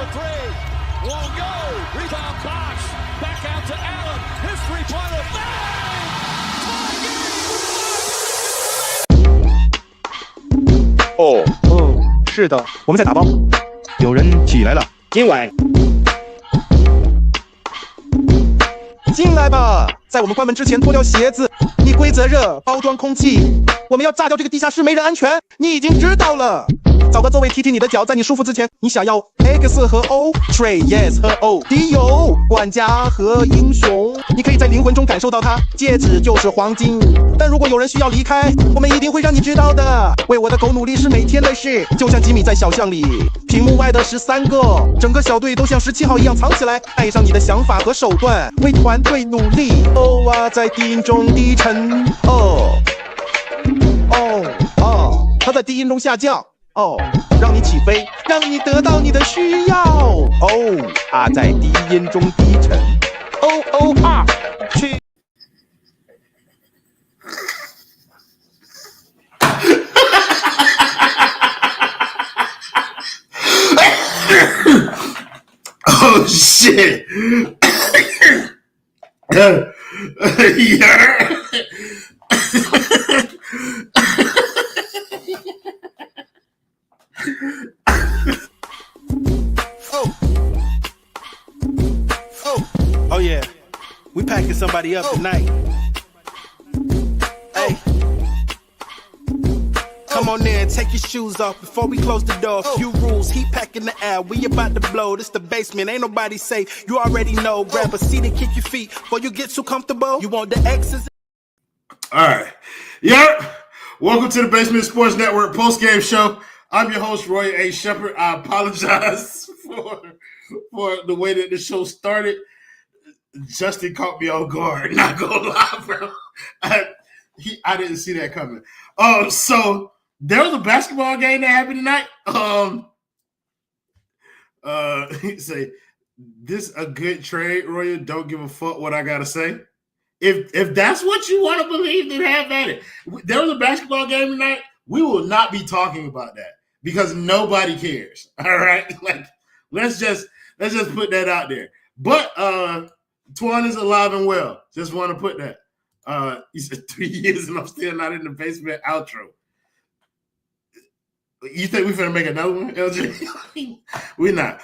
for three. Won't go. Rebound Bosh. Back out to Allen. His three-pointer. Bang! 是的，我们在打包。有人起来了，今晚进来吧！在我们关门之前脱掉鞋子。你规则热，包装空气。我们要炸掉这个地下室，没人安全。你已经知道了。找个座位踢踢你的脚，在你舒服之前，你想要 X 和 O，Trey Yes 和 O， 迪有管家和英雄，你可以在灵魂中感受到它。戒指就是黄金，但如果有人需要离开，我们一定会让你知道的。为我的狗努力是每天的事，就像吉米在小巷里，屏幕外的13个，整个小队都像17号一样藏起来，爱上你的想法和手段，为团队努力。哦啊，在低音中低沉，它在低音中下降。让你起飞，让你得到你的需要。在低音中低沉。去。Oh shit! Oh yeah, we packing somebody up tonight. Hey, come on in, take your shoes off before we close the door. A few rules, heat packing the air, we about to blow. This the basement, ain't nobody safe. You already know. Grab a seat and kick your feet before you get too comfortable. You want the X's? All right, yep. Welcome to the Basement Sports Network Postgame Show. I'm your host, Roy A. Shepard. I apologize for the way that the show started. Justin caught me off guard. Not gonna lie, bro. I didn't see that coming. So there was a basketball game that happened tonight. He say, "This a good trade, Roy. Don't give a fuck what I gotta say." If that's what you want to believe, then have at it. There was a basketball game tonight. We will not be talking about that because nobody cares. All right, like let's just put that out there. But Twan is alive and well. Just want to put that. He said 3 years and I'm still not in the basement outro. You think we finna make another one, LJ? We're not.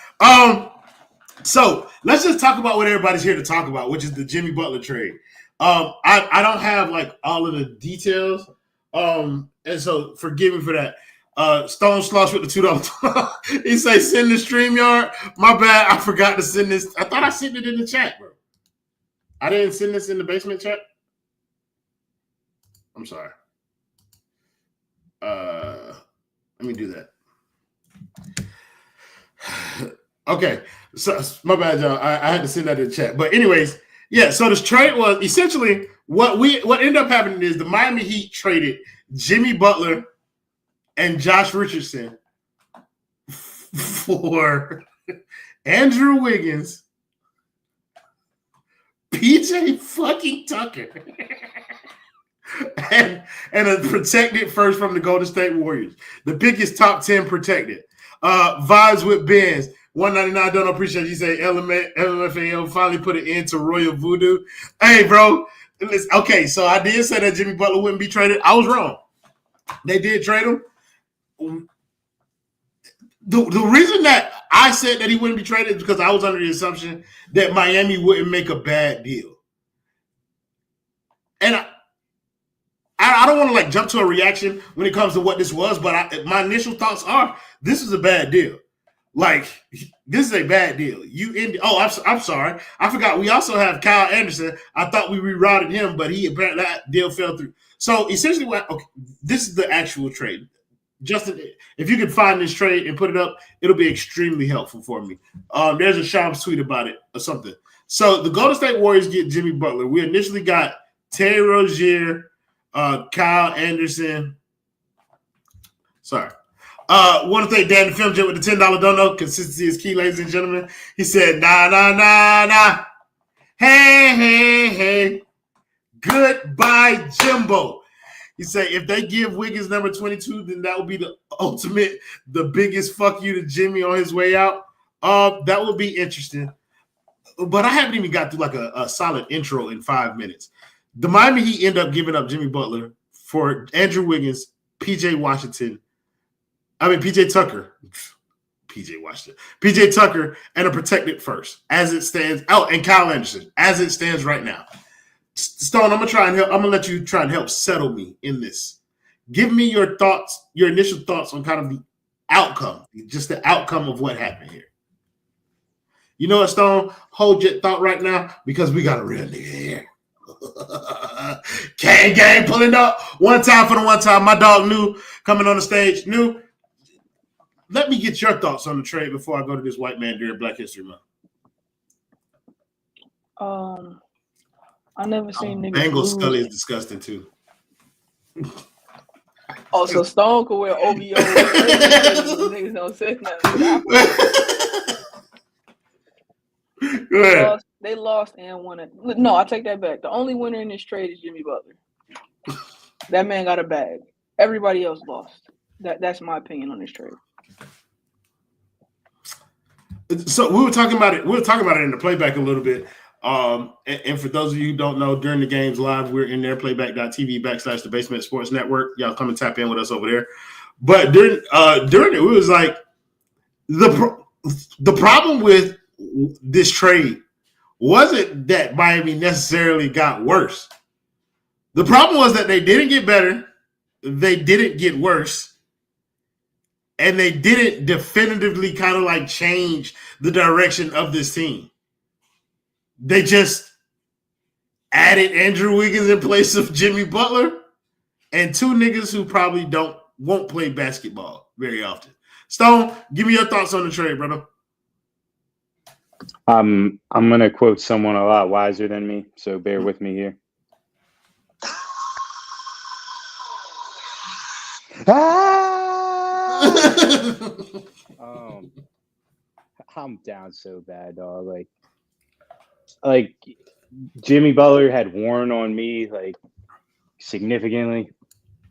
So let's just talk about what everybody's here to talk about, which is the Jimmy Butler trade. I don't have like all of the details. And so forgive me for that. Stone Slosh with the $2. He say send the StreamYard. My bad, I forgot to send this. I thought I sent it in the chat, bro. I didn't send this in the basement chat. I'm sorry. Let me do that. Okay, so my bad, y'all. I had to send that in the chat. But anyways, yeah. So this trade was essentially what ended up happening is the Miami Heat traded Jimmy Butler and Josh Richardson for Andrew Wiggins, PJ fucking Tucker, and a protected first from the Golden State Warriors. The pick is top 10 protected. Vibes with Benz. 199, don't appreciate you say LMFAO finally put an end to Royal Voodoo. Hey, bro. Listen, okay, so I did say that Jimmy Butler wouldn't be traded. I was wrong. They did trade him. The reason that I said that he wouldn't be traded is because I was under the assumption that Miami wouldn't make a bad deal. And I don't want to like jump to a reaction when it comes to what this was, but my initial thoughts are this is a bad deal. Like, this is a bad deal. I'm sorry. I forgot. We also have Kyle Anderson. I thought we rerouted him, but apparently that deal fell through. So essentially, this is the actual trade. Justin, if you could find this trade and put it up, it'll be extremely helpful for me. There's a Shams tweet about it or something. So the Golden State Warriors get Jimmy Butler. We initially got Terry Rozier, Kyle Anderson. Sorry. Want to thank Dan the Film Jet with the $10 dono. Consistency is key, ladies and gentlemen. He said, nah. Hey. Goodbye, Jimbo. He said, if they give Wiggins number 22, then that will be the biggest fuck you to Jimmy on his way out. That would be interesting. But I haven't even got through like a solid intro in 5 minutes. The Miami Heat end up giving up Jimmy Butler for Andrew Wiggins, PJ Tucker. PJ Tucker, and a protected first as it stands. Oh, and Kyle Anderson as it stands right now. Stone, I'm gonna let you try and help settle me in this. Give me your thoughts, your initial thoughts on kind of the outcome, just the outcome of what happened here. You know what, Stone? Hold your thought right now because we got a real nigga here. Kang Gang pulling up. One time for the one time. My dog New coming on the stage. New, let me get your thoughts on the trade before I go to this white man during Black History Month. I never seen niggas Bengal lose. Scully is disgusting too. Oh, so Stone could wear OVO. Niggas don't say nothing. Go ahead. They lost and won it. No, I take that back. The only winner in this trade is Jimmy Butler. That man got a bag. Everybody else lost. That's my opinion on this trade. So we were talking about it. We were talking about it in the playback a little bit. And for those of you who don't know, during the games live, we're in there, playback.tv/the Basement Sports Network. Y'all come and tap in with us over there. But during it, it was like the problem with this trade wasn't that Miami necessarily got worse. The problem was that they didn't get better, they didn't get worse, and they didn't definitively kind of like change the direction of this team. They just added Andrew Wiggins in place of Jimmy Butler and two niggas who probably won't play basketball very often. Stone, give me your thoughts on the trade, brother. I'm gonna quote someone a lot wiser than me, so bear with me here. I'm down so bad, dog. Like Jimmy Butler had worn on me like significantly.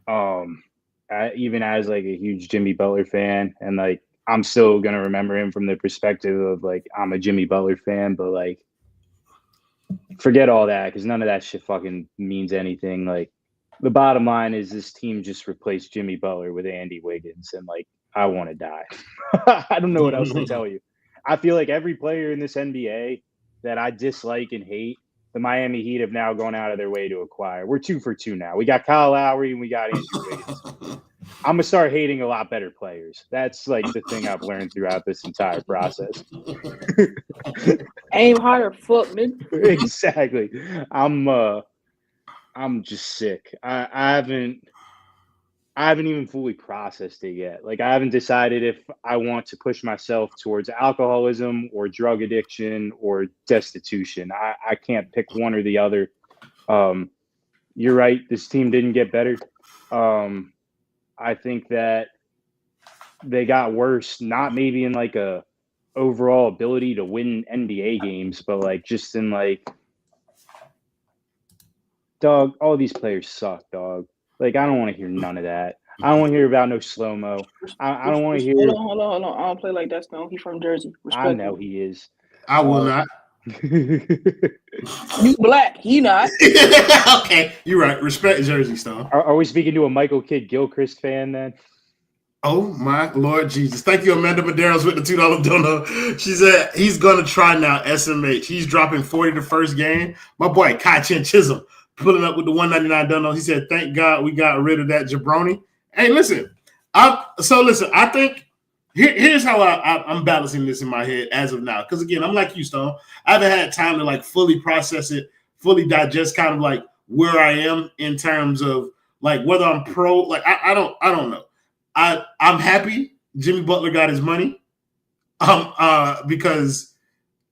Even as like a huge Jimmy Butler fan, and like I'm still gonna remember him from the perspective of like I'm a Jimmy Butler fan, but like forget all that because none of that shit fucking means anything. Like the bottom line is this team just replaced Jimmy Butler with Andy Wiggins, and like I want to die. I don't know what else to tell you. I feel like every player in this NBA that I dislike and hate, the Miami Heat have now gone out of their way to acquire. We're 2 for 2 now. We got Kyle Lowry and we got Andrew Wiggins. I'm going to start hating a lot better players. That's like the thing I've learned throughout this entire process. Aim higher, fuck, nigga. Exactly. I'm just sick. I haven't even fully processed it yet. Like I haven't decided if I want to push myself towards alcoholism or drug addiction or destitution. I can't pick one or the other. You're right. This team didn't get better. I think that they got worse, not maybe in like a overall ability to win NBA games, but like just in like, dog, all these players suck, dog. Like, I don't want to hear none of that. I don't want to hear about no slow-mo. I don't want to hear... Hold on. I don't play like that, Stone. He's from Jersey. I know he is. I will not. You black. He not. Okay, you're right. Respect Jersey, Stone. Are we speaking to a Michael Kidd-Gilchrist fan, then? Oh, my Lord Jesus. Thank you, Amanda Medeiros with the $2 dono. She said he's going to try now, SMH. He's dropping 40 the first game. My boy, Kai Chen Chisholm, pulling up with the $1.99 dono. He said, thank God we got rid of that jabroni. Hey, listen. I think here's how I'm balancing this in my head as of now. Because, again, I'm like you, Stone. I haven't had time to, like, fully process it, fully digest kind of, like, where I am in terms of, like, whether I'm pro. Like, I don't know. I'm happy Jimmy Butler got his money because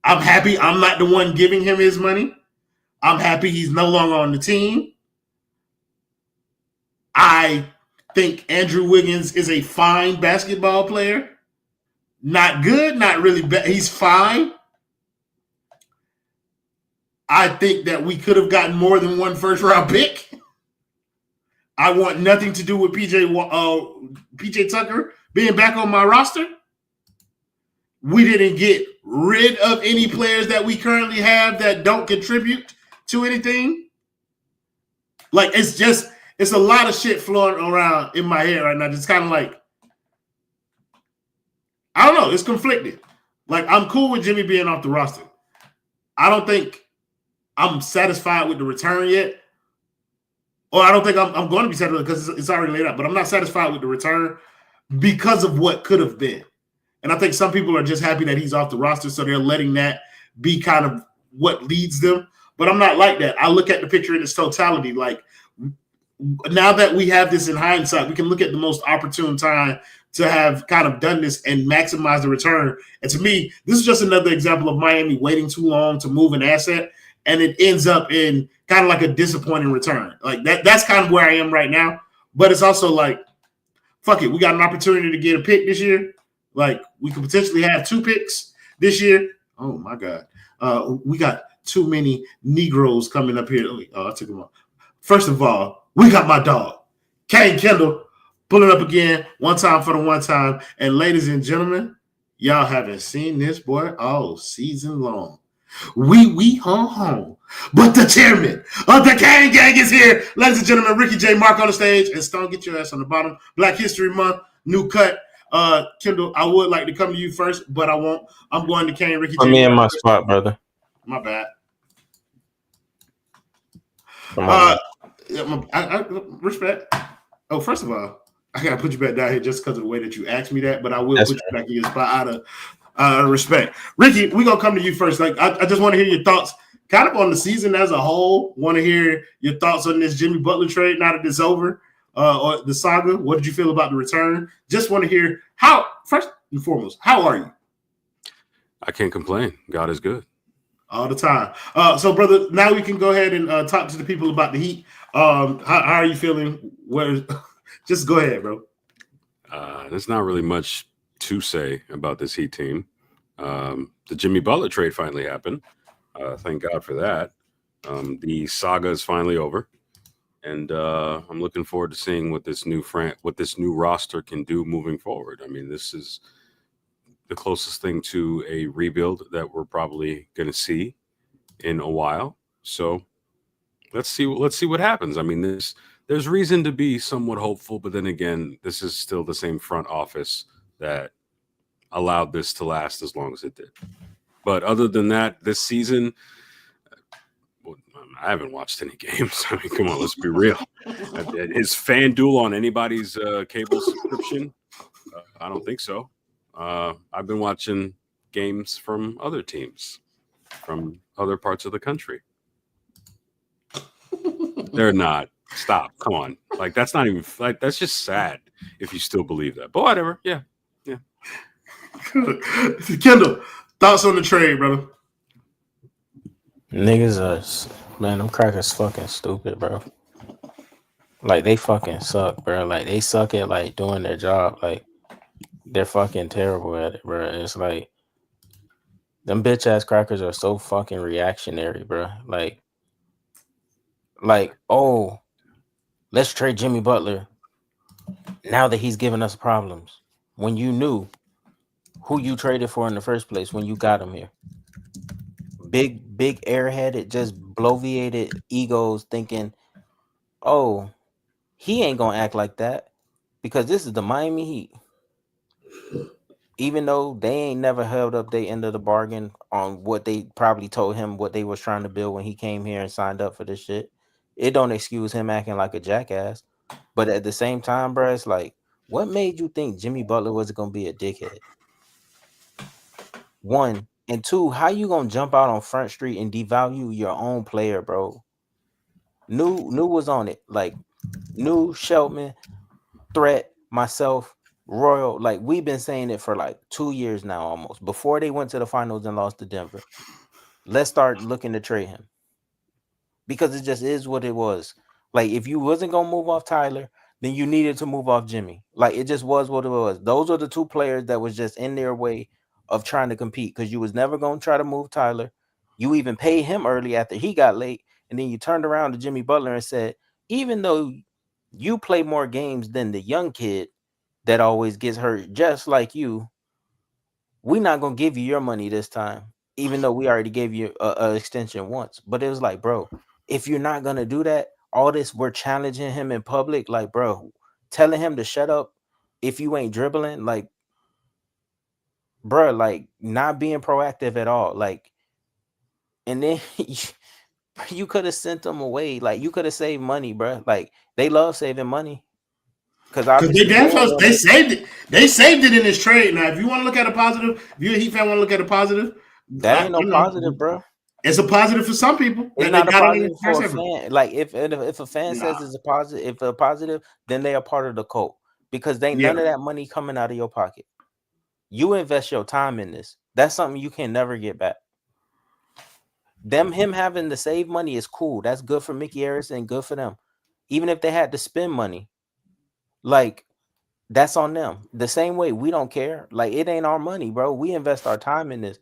I'm happy I'm not the one giving him his money. I'm happy he's no longer on the team. I think Andrew Wiggins is a fine basketball player. Not good, not really bad. He's fine. I think that we could have gotten more than one first-round pick. I want nothing to do with PJ Tucker being back on my roster. we didn't get rid of any players that we currently have that don't contribute to anything. Like, it's a lot of shit flowing around in my head right now. Just kind of like, I don't know. It's conflicted. Like, I'm cool with Jimmy being off the roster. I don't think I'm satisfied with the return yet. Or I don't think I'm going to be satisfied because it's already laid out. But I'm not satisfied with the return because of what could have been. And I think some people are just happy that he's off the roster, so they're letting that be kind of what leads them. But I'm not like that. I look at the picture in its totality. Like, now that we have this in hindsight, we can look at the most opportune time to have kind of done this and maximize the return. And to me, this is just another example of Miami waiting too long to move an asset, and it ends up in kind of like a disappointing return. Like that's kind of where I am right now. But it's also like, fuck it, we got an opportunity to get a pick this year. Like, we could potentially have 2 picks this year. Oh my God. We got too many Negroes coming up here. Oh, I took them off. First of all, we got my dog, Kane Kendall, pulling up again, one time for the one time. And ladies and gentlemen, y'all haven't seen this boy all season long. We home. But the chairman of the Kane Gang is here. Ladies and gentlemen, Ricky J. Mark on the stage, and Stone, get your ass on the bottom. Black History Month, new cut. Kendall, I would like to come to you first, but I won't. I'm going to Kane, Ricky J. Put me in my spot, brother. My bad. Come on. I respect. Oh, first of all, I gotta put you back down here just because of the way that you asked me that, but I will put you back in your spot out of respect. Ricky, we're gonna come to you first. Like, I just want to hear your thoughts kind of on the season as a whole. Want to hear your thoughts on this Jimmy Butler trade now that it's over, or the saga. What did you feel about the return? Just want to hear how, first and foremost, how are you? I can't complain. God is good. All the time. So, brother, now we can go ahead and talk to the people about the Heat. How are you feeling? Just go ahead, bro. There's not really much to say about this Heat team. The Jimmy Butler trade finally happened. Thank God for that. The saga is finally over, and I'm looking forward to seeing what this new roster can do moving forward. I mean, this is the closest thing to a rebuild that we're probably going to see in a while. So let's see what happens. I mean, there's reason to be somewhat hopeful, but then again, this is still the same front office that allowed this to last as long as it did. But other than that, this season, I haven't watched any games. I mean, come on, let's be real. Is FanDuel on anybody's cable subscription? I don't think so. I've been watching games from other teams, from other parts of the country. They're not. Stop. Come on. Like, that's not even, like, that's just sad if you still believe that. But whatever. Yeah. Kendall, thoughts on the trade, brother? Niggas man, them crackers fucking stupid, bro. Like, they fucking suck, bro. Like, they suck at, like, doing their job. Like, they're fucking terrible at it, bro. It's like, them bitch ass crackers are so fucking reactionary, bro. Like, oh, let's trade Jimmy Butler now that he's giving us problems. When you knew who you traded for in the first place when you got him here. Big airheaded, just bloviated egos thinking, oh, he ain't gonna act like that because this is the Miami Heat. Even though they ain't never held up their end of the bargain on what they probably told him what they was trying to build when he came here and signed up for this shit. It don't excuse him acting like a jackass. But at the same time, bro, it's like, what made you think Jimmy Butler was going to be a dickhead? 1. And 2, how you going to jump out on Front Street and devalue your own player, bro? New was on it. Like, New, Shelton, Threat, myself, Royal. Like, we've been saying it for like 2 years now almost. Before they went to the finals and lost to Denver. Let's start looking to trade him. Because it just is what it was. Like, if you wasn't going to move off Tyler, then you needed to move off Jimmy. Like, it just was what it was. Those are the 2 players that was just in their way of trying to compete because you was never going to try to move Tyler. You even paid him early after he got late, and then you turned around to Jimmy Butler and said, even though you play more games than the young kid that always gets hurt just like you, we're not gonna give you your money this time, even though we already gave you a extension once. But it was like, bro, if you're not gonna do that, all this we're challenging him in public, like, bro, telling him to shut up if you ain't dribbling, like, bro, like not being proactive at all, like, and then you could have sent them away, like you could have saved money, bro. Like they love saving money because Because they obviously damn they ain't sure they gonna- saved it. They saved it in this trade. Now, if you want to look at a positive, if you're a Heat fan, want to look at a positive, that ain't no you know, positive, bro. it's a positive for some people It's that they not a got on positive the for a transfer. fan. Like if a fan says it's a positive, if a positive, then they are part of the cult because they none of that money coming out of your pocket. You invest your time in this. That's something you can never get back. Him having to save money is cool. That's good for Mickey Harrison, good for them. Even if they had to spend money, like that's on them. The same way we don't care. Like it ain't our money, bro. We invest our time in this,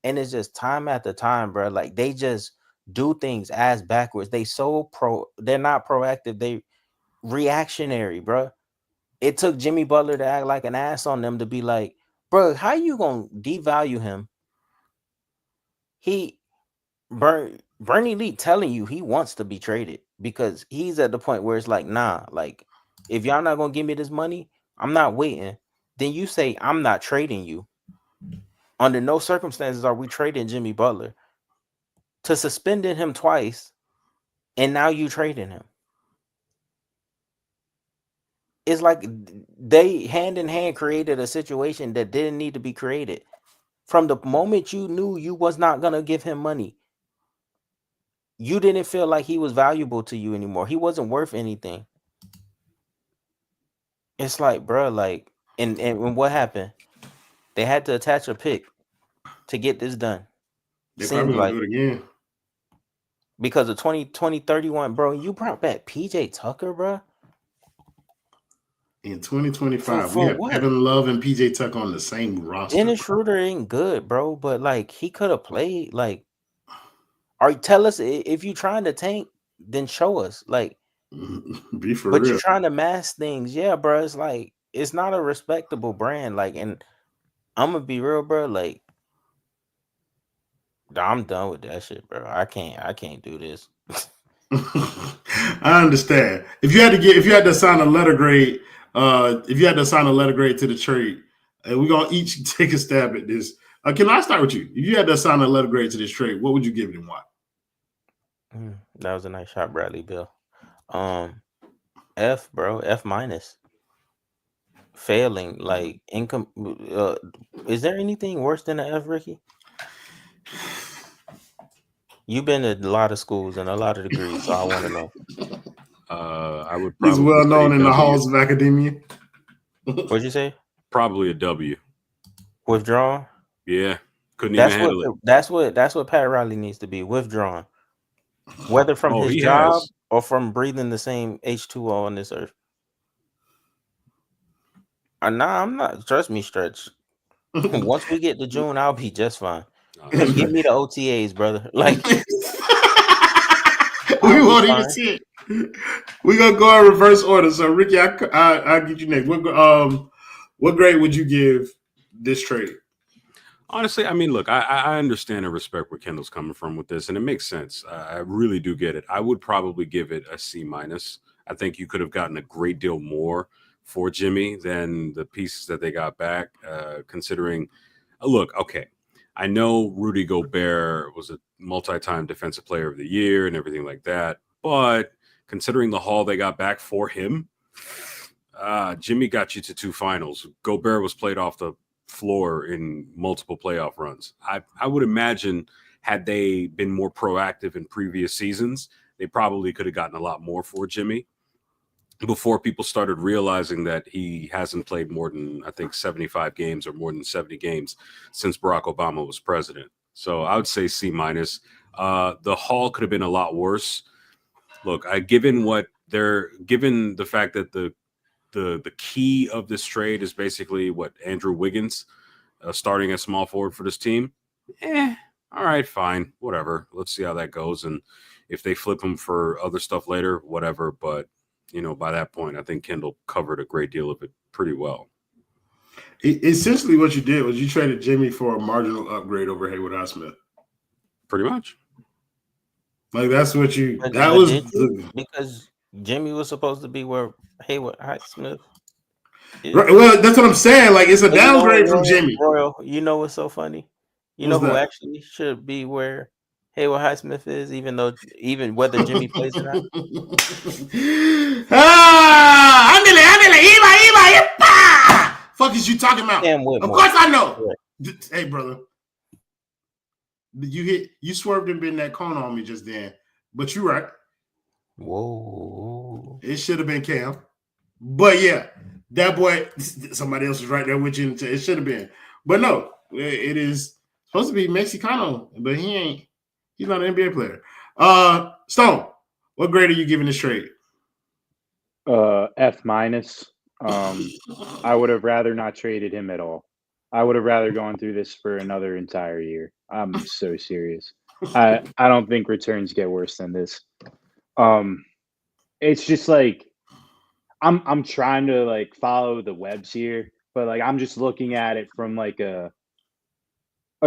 and it's just time after time, bro. Like they just do things as backwards. They're not proactive. They reactionary, bro. It took Jimmy Butler to act like an ass on them to be like, bro, how you gonna devalue him? Bernie Lee telling you he wants to be traded because he's at the point where it's like, nah, like if y'all not gonna give me this money, I'm not waiting. Then you say I'm not trading you. Under no circumstances are we trading Jimmy Butler. To suspending him twice, and now you trading him. It's like they hand in hand created a situation that didn't need to be created. From the moment you knew you was not gonna give him money, you didn't feel like he was valuable to you anymore. He wasn't worth anything. It's like, bro, like, and what happened? They had to attach a pick to get this done. They Seems probably gonna like do it again because of 2031, bro. You brought back PJ Tucker, bro. in 2025. We For have what? Kevin Love and PJ Tucker on the same roster. Dennis Schroeder ain't good, bro, but like he could have played. Like, or tell us if you trying to tank, then show us. Like, Be for but real. you're trying to mask things, yeah, bro. It's like it's not a respectable brand. Like, and I'm gonna be real, bro. Like, I'm done with that shit, bro. I can't do this. I understand. If you had to assign a letter grade, if you had to assign a letter grade to the trade, and we're gonna each take a stab at this. Can I start with you? If you had to assign a letter grade to this trade, what would you give it and why? That was a nice shot, Bradley Bill. F, bro. F minus. Failing, like income. Is there anything worse than an F, Ricky? You've been to a lot of schools and a lot of degrees, so I want to know. I would He's probably well say known in the W. halls of academia. What'd you say? Probably a W. Withdrawn. Yeah, couldn't even handle it. That's what Pat Riley needs to be. Withdrawn, whether from his he job has. or from breathing the same H2O on this earth. Nah, I'm not. Trust me, Stretch. Once we get to June, I'll be just fine. Cause give me the OTAs, brother. Like we won't even see it. We're gonna go in reverse order. So Ricky, I'll get you next. What grade would you give this trade? Honestly, I mean, look, I understand and respect where Kendall's coming from with this, and it makes sense. I really do get it. I would probably give it a C minus. I think you could have gotten a great deal more for Jimmy than the pieces that they got back, considering, look, okay, I know Rudy Gobert was a multi-time defensive player of the year and everything like that, but considering the haul they got back for him, Jimmy got you to 2 finals. Gobert was played off the floor in multiple playoff runs. I would imagine had they been more proactive in previous seasons, they probably could have gotten a lot more for Jimmy before people started realizing that he hasn't played more than, I think, 75 games or more than 70 games since Barack Obama was president. So I would say C minus. The haul could have been a lot worse. Look, given the fact that the key of this trade is basically what Andrew Wiggins starting at small forward for this team. All right, fine, whatever. Let's see how that goes, and if they flip him for other stuff later, whatever. But by that point, I think Kendall covered a great deal of it pretty well. Essentially, what you did was you traded Jimmy for a marginal upgrade over Haywood Highsmith. Pretty much. Like that's what you. But, That but was did you? Because Jimmy was supposed to be where Hayward Highsmith is. right, well. That's what I'm saying. Like it's a But you know what, downgrade from Jimmy. Royal, you know what's so funny? You know What's who that? actually should be where Hayward Highsmith is, even whether Jimmy plays or not? Iba. Fuck is you talking about? Cam Whitmore. Of course I know. Yeah. Hey, brother. You swerved and been that corner on me just then. But you're right. Whoa. It should have been Cam. But yeah, that boy, somebody else was right there with you. It should have been. But no, it is supposed to be Mexicano, but he ain't. He's not an NBA player. Stone, what grade are you giving this trade? F-. I would have rather not traded him at all. I would have rather gone through this for another entire year. I'm so serious. I don't think returns get worse than this. It's just like I'm trying to like follow the webs here, but like I'm just looking at it from like a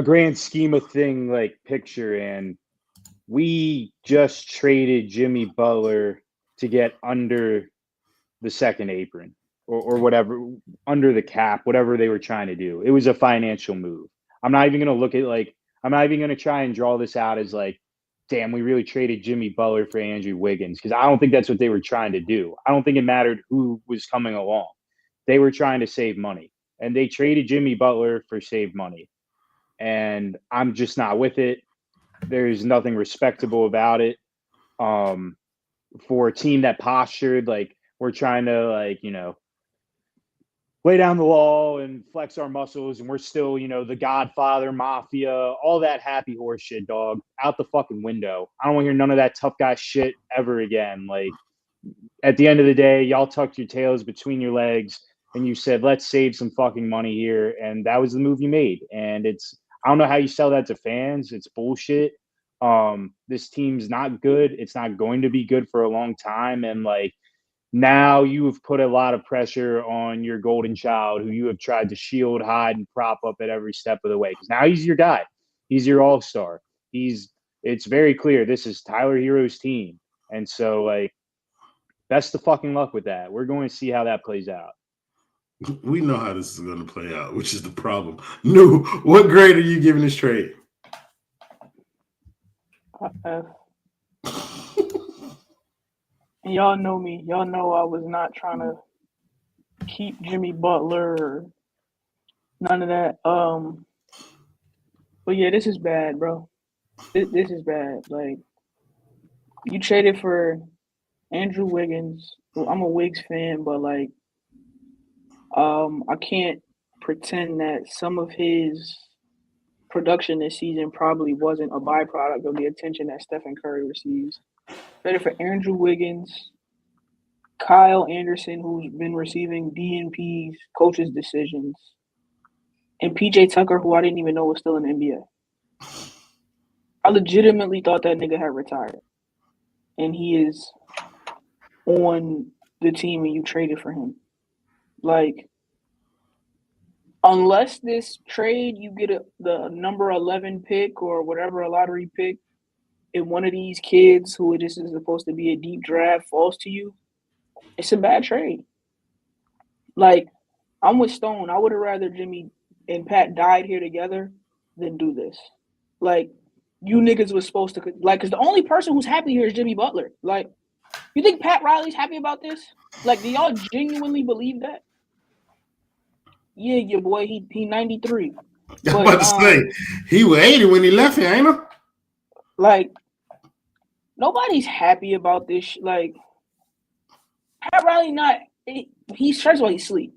grand scheme of thing like picture, and we just traded Jimmy Butler to get under the second apron or whatever, under the cap, whatever they were trying to do. It was a financial move. I'm not even going to look at like, I'm not even going to try and draw this out as like, damn, we really traded Jimmy Butler for Andrew Wiggins, because I don't think that's what they were trying to do. I don't think it mattered who was coming along. They were trying to save money, and they traded Jimmy Butler for save money. And I'm just not with it. There's nothing respectable about it. For a team that postured like we're trying to like, lay down the law and flex our muscles, and we're still, the Godfather Mafia, all that happy horse shit, dog, out the fucking window. I don't want to hear none of that tough guy shit ever again. Like, at the end of the day, y'all tucked your tails between your legs and you said, let's save some fucking money here. And that was the move you made. And I don't know how you sell that to fans. It's bullshit. This team's not good. It's not going to be good for a long time. And like, now you have put a lot of pressure on your golden child, who you have tried to shield, hide, and prop up at every step of the way. Because now he's your guy. He's your all-star. It's very clear this is Tyler Herro's team. And so, like, best of fucking luck with that. We're going to see how that plays out. We know how this is going to play out, which is the problem. No, what grade are you giving this trade? And y'all know me. Y'all know I was not trying to keep Jimmy Butler or none of that. But yeah, this is bad, bro. This is bad. Like, you traded for Andrew Wiggins. Well, I'm a Wiggs fan, but like, I can't pretend that some of his production this season probably wasn't a byproduct of the attention that Stephen Curry receives. Better for Andrew Wiggins, Kyle Anderson, who's been receiving DNPs, coaches' decisions, and PJ Tucker, who I didn't even know was still in the NBA. I legitimately thought that nigga had retired. And he is on the team and you traded for him. Like, unless this trade you get the number 11 pick or whatever, a lottery pick, and one of these kids who this is supposed to be a deep draft falls to you, it's a bad trade. Like, I'm with Stone. I would have rather Jimmy and Pat died here together than do this. Like, you niggas was supposed to, like, because the only person who's happy here is Jimmy Butler. Like, you think Pat Riley's happy about this? Like, do y'all genuinely believe that? Yeah, your boy, he 93. I'm about to say, he was 80 when he left here, ain't he? Like, nobody's happy about this. Like, Pat Riley he's first of all, he's asleep.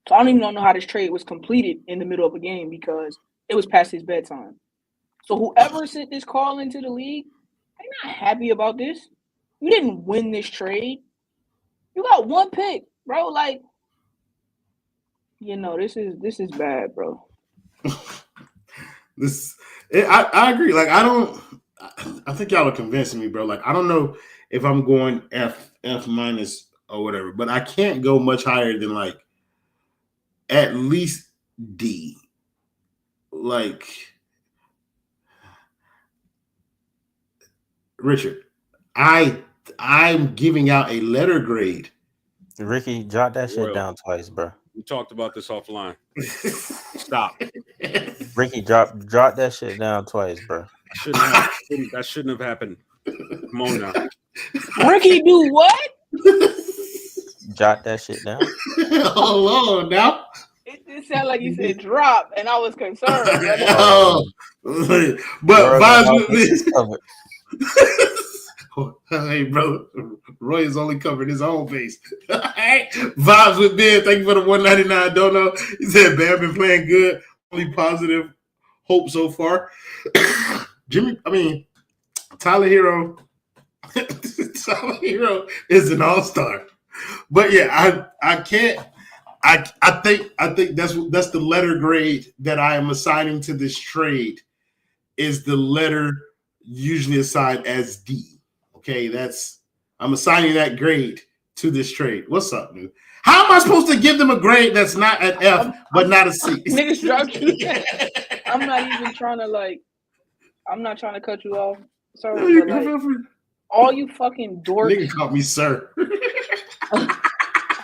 So I don't even know how this trade was completed in the middle of a game because it was past his bedtime. So whoever sent this call into the league, they're not happy about this. You didn't win this trade. You got one pick, bro. Like, this is bad, bro. I agree. Like, I think y'all are convincing me, bro. Like, I don't know if I'm going F minus or whatever, but I can't go much higher than like at least D. Like, Richard, I'm giving out a letter grade. Ricky, jot that shit Royal. down twice, bro. We talked about this offline. Stop. Ricky, drop that shit down twice, bro. That shouldn't have happened. Come on now. Ricky, do what? Jot that shit down. Hold on now. It sounded like you said drop, and I was concerned. Oh, but Bro, vibes this is with covered. Hey, bro, Roy has only covered his own face. Vibes with Ben. Thank you for the $1.99 dono. He said Bam been playing good. Only positive hope so far. Tyler Herro. Tyler Herro is an all-star. But yeah, I can't. I think that's the letter grade that I am assigning to this trade is the letter usually assigned as D. Okay, I'm assigning that grade to this trade. What's up, dude? How am I supposed to give them a grade that's not an F but not a C? Niggas dropped you. I'm not even trying to I'm not trying to cut you off. Sorry, but all you fucking dorks. Nigga called me sir.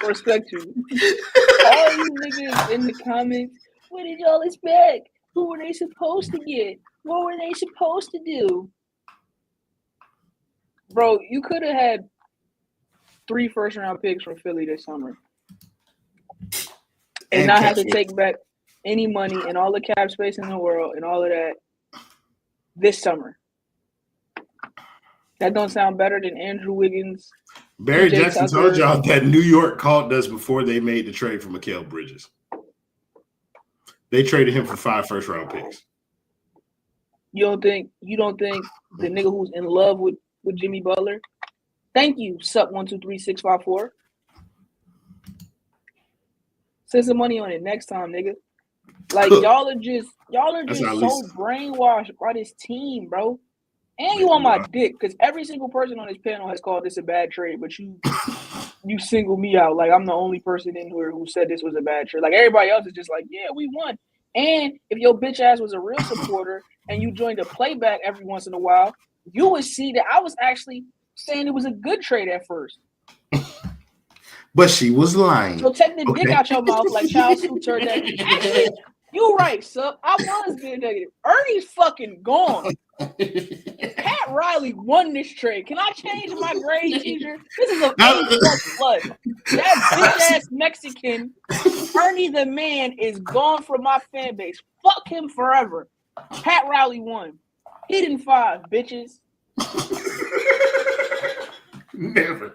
Respect you. All you niggas in the comments, what did y'all expect? Who were they supposed to get? What were they supposed to do? Bro, you could have had 3 first-round picks from Philly this summer. And not have to take back any money and all the cap space in the world and all of that this summer. That don't sound better than Andrew Wiggins. Barry PJ Jackson Tucker. told y'all that New York called us before they made the trade for Mikal Bridges. They traded him for 5 first-round picks. You don't think the nigga who's in love with Jimmy Butler? Thank you, Sup123654. Send some money on it next time, nigga. Like y'all are just so brainwashed by this team, bro. And you on my dick because every single person on this panel has called this a bad trade, but you single me out like I'm the only person in here who said this was a bad trade. Like everybody else is just like, yeah, we won. And if your bitch ass was a real supporter and you joined a playback every once in a while, you would see that I was actually saying it was a good trade at first. But she was lying. So take the dick out your mouth like Charles who turned that. Actually, you right, Sup. I was being negative. Ernie's fucking gone. Pat Riley won this trade. Can I change my grade, teacher? This is a A+ blood. That bitch ass Mexican, Ernie the man, is gone from my fan base. Fuck him forever. Pat Riley won. He didn't 5, bitches. Never.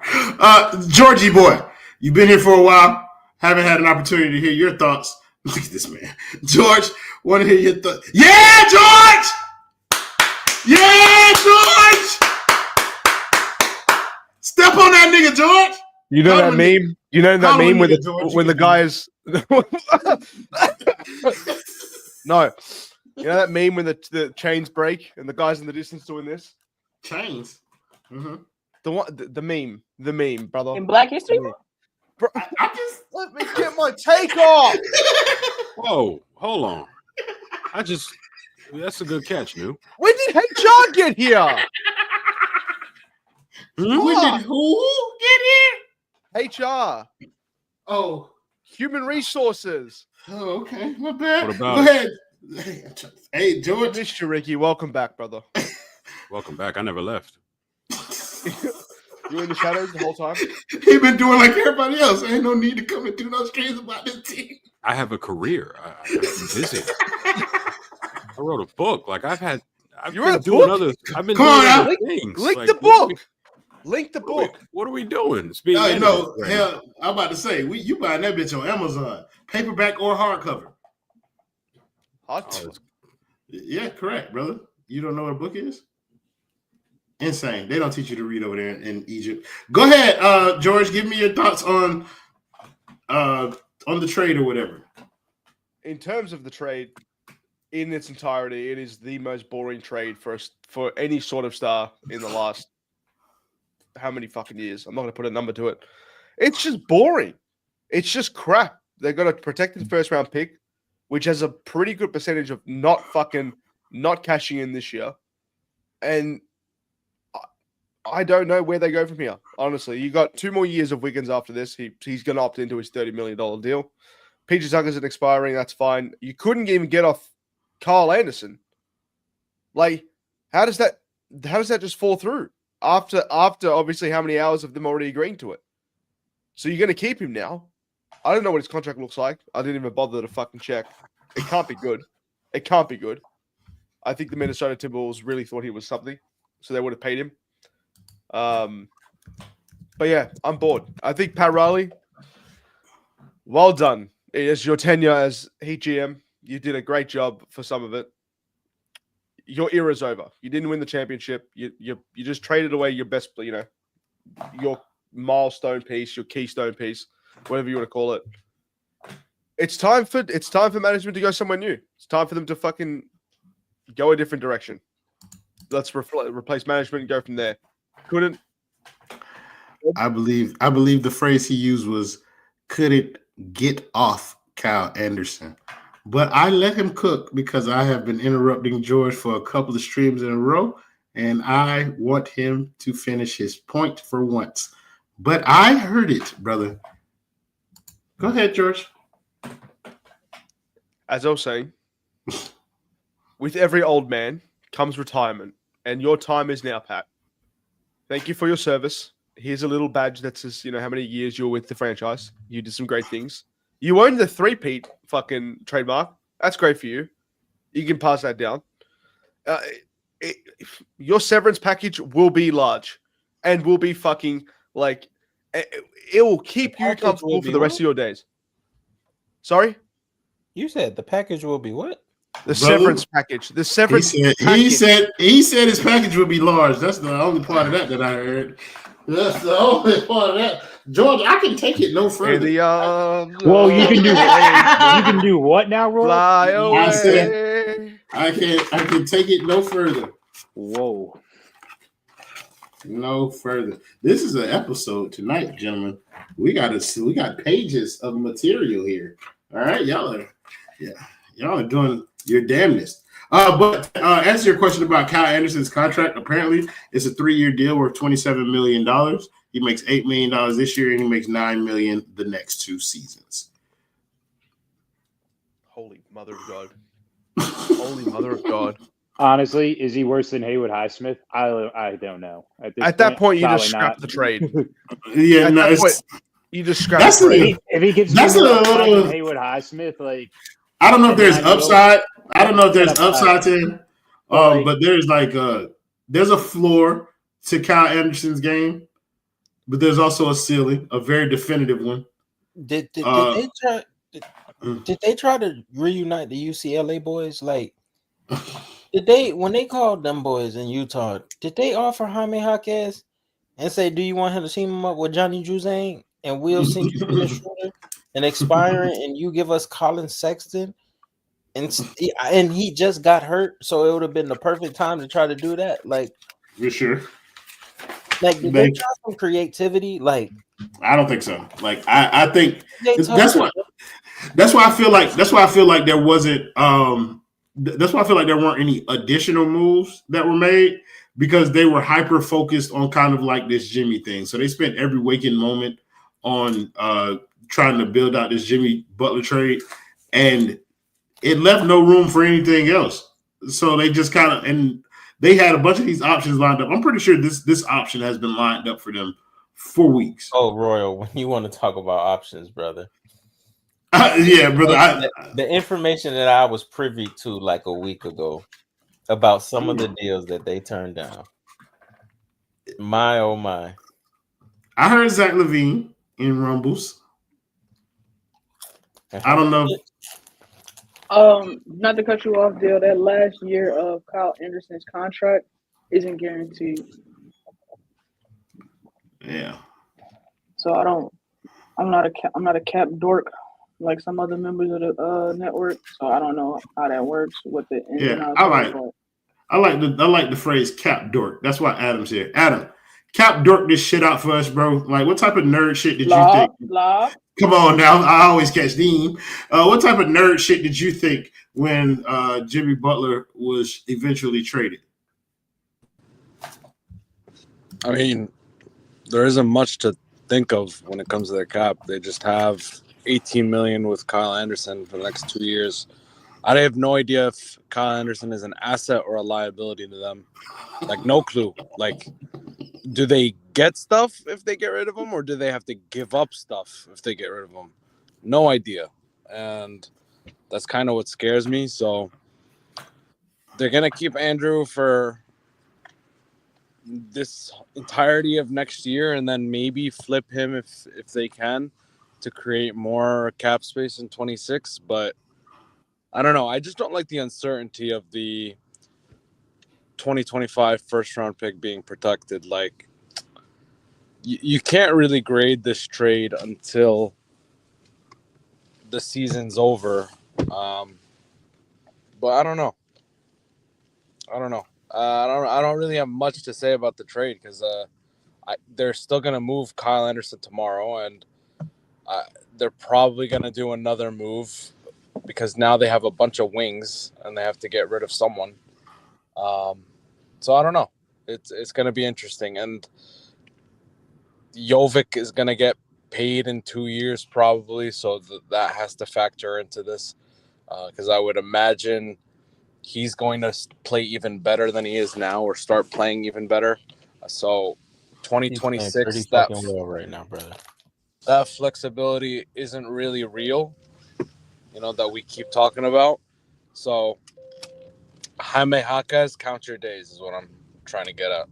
Georgie boy, you've been here for a while. Haven't had an opportunity to hear your thoughts. Look at this man. George, want to hear your thoughts. Yeah, George! Yeah, George! Step on that nigga, George! You know that meme? You know that meme when the guys No. You know that meme when the chains break and the guys in the distance doing this? Chains? Mm-hmm. The meme, brother. In Black History? Bro, I just let me get my take off. Whoa, hold on. That's a good catch, New. When did HR get here? When did who get here? HR. Oh. Human resources. Oh, okay. Not bad. What about Go ahead. Hey, George. Missed you, Ricky. Welcome back, brother. Welcome back. I never left. You in the shadows the whole time? He been doing like everybody else. Ain't no need to come and do no streams about this team. I have a career. I'm busy. I wrote a book. Like I've been doing other things. Link the book. Link the book. What are we doing? It's being Hell, I'm about to say, you buying that bitch on Amazon, paperback or hardcover. Yeah, correct, brother. You don't know what a book is? Insane. They don't teach you to read over there in Egypt. Go ahead, George. Give me your thoughts on the trade or whatever. In terms of the trade, in its entirety, it is the most boring trade for any sort of star in the last how many fucking years. I'm not going to put a number to it. It's just boring. It's just crap. They've got a protected first round pick, which has a pretty good percentage of not cashing in this year. And I don't know where they go from here. Honestly, you got 2 more years of Wiggins after this. He's going to opt into his $30 million deal. PJ Tucker's expiring. That's fine. You couldn't even get off Kyle Anderson. Like, how does that just fall through after obviously how many hours of them already agreeing to it? So you're going to keep him now. I don't know what his contract looks like. I didn't even bother to fucking check. It can't be good. It can't be good. I think the Minnesota Timberwolves really thought he was something, so they would have paid him. But yeah, I'm bored. I think Pat Riley, well done. It's your tenure as Heat GM. You did a great job for some of it. Your era's over. You didn't win the championship. You just traded away your best, your milestone piece, your keystone piece, whatever you want to call it. It's time for management to go somewhere new. It's time for them to fucking go a different direction. Let's replace management and go from there. Couldn't. I believe the phrase he used was, couldn't get off Kyle Anderson. But I let him cook because I have been interrupting George for a couple of streams in a row, and I want him to finish his point for once. But I heard it, brother. Go ahead, George. As I was saying, with every old man comes retirement, and your time is now, Pat. Thank you for your service. Here's a little badge that says, how many years you were with the franchise. You did some great things. You own the 3-peat fucking trademark. That's great for you. You can pass that down. Your severance package will be large and will be fucking it will keep you comfortable for the rest of your days. Sorry? You said the package will be what? The severance package. The severance he said his package would be large. That's the only part of that I heard. That's the only part of that. George, I can take it no further. Well, you can do what now, Roy? Fly away. I said I can take it no further. Whoa. No further. This is an episode tonight, gentlemen. We got pages of material here. All right, y'all are doing your damnedest. But answer your question about Kyle Anderson's contract. Apparently, it's a 3-year deal worth $27 million. He makes $8 million this year, and he makes $9 million the next 2 seasons. Holy mother of God! Holy mother of God! Honestly, is he worse than Haywood Highsmith? I don't know. At that point, you just scrap the trade. Yeah, you just scrap the trade. If he gives you more Haywood Highsmith, I don't know if there's upside. I don't know if there's upside to him. But there's there's a floor to Kyle Anderson's game, but there's also a ceiling, a very definitive one. Did they try to reunite the UCLA boys? When they called them boys in Utah, did they offer Jaime Jaquez and say, do you want him to team him up with Johnny Juzang and we'll send you the shooter and expiring and you give us Colin Sexton? And he just got hurt, so it would have been the perfect time to try to do that. For sure. Did they try some creativity? I don't think so. I think that's why I feel like there wasn't that's why I feel like there weren't any additional moves that were made, because they were hyper focused on kind of this Jimmy thing. So they spent every waking moment on trying to build out this Jimmy Butler trade, and it left no room for anything else. So they just and they had a bunch of these options lined up. I'm pretty sure this option has been lined up for them for weeks. Oh, Royal, when you want to talk about options, brother. Yeah, brother. The information that I was privy to a week ago about some of the deals that they turned down. My, oh my. I heard Zach LaVine in Rumbles. I don't know. Not to cut you off, Dale, that last year of Kyle Anderson's contract isn't guaranteed. Yeah. So I'm not a cap dork like some other members of the network. So I don't know how that works with the ins and outs. I like the phrase cap dork. That's why Adam's here. Adam, cap dork this shit out for us, bro. What type of nerd shit did you think? Come on now. I always catch Dean. What type of nerd shit did you think when Jimmy Butler was eventually traded? I mean, there isn't much to think of when it comes to their cap. They just have $18 million with Kyle Anderson for the next 2 years. I have no idea if Kyle Anderson is an asset or a liability to them. Like, no clue. Like, do they get stuff if they get rid of him, or do they have to give up stuff if they get rid of him? No idea. And that's kind of what scares me. So they're going to keep Andrew for this entirety of next year and then maybe flip him if they can to create more cap space in 26. But I don't know. I just don't like the uncertainty of the 2025 first round pick being protected. Like, you can't really grade this trade until the season's over. But I don't know. I don't really have much to say about the trade because they're still going to move Kyle Anderson tomorrow, and they're probably going to do another move because now they have a bunch of wings and they have to get rid of someone. So I don't know. It's going to be interesting. And Jovic is going to get paid in 2 years probably, so that has to factor into this because I would imagine he's going to play even better than he is now or start playing even better. So 2026, pretty fucking well right now, brother. That flexibility isn't really real, that we keep talking about. So Jaime Jaquez, count your days is what I'm trying to get at.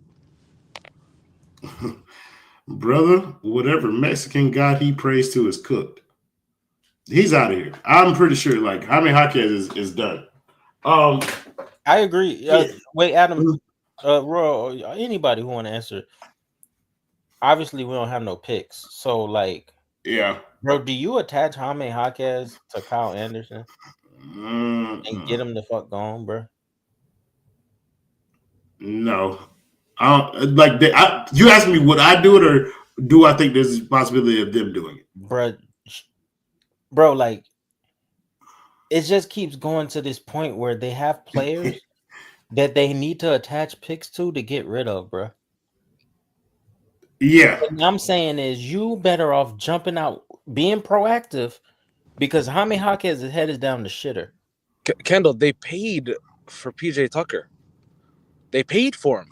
Brother, whatever Mexican god he prays to is cooked. He's out of here. I'm pretty sure like Jaime Jaquez is done. I agree. Wait, Adam, Roy, anybody who want to answer. Obviously, we don't have no picks. So, like, yeah. Bro, do you attach Jaime Jaquez to Kyle Anderson and get him the fuck gone, bro? No. I don't like you asking me would I do it or do I think there's a possibility of them doing it? Bro, like it just keeps going to this point where they have players that they need to attach picks to get rid of, bro. Yeah. What I'm saying is you better off jumping out, being proactive, because Jaime Jaquez's head is down the shitter. Kendall, they paid for PJ Tucker. They paid for him.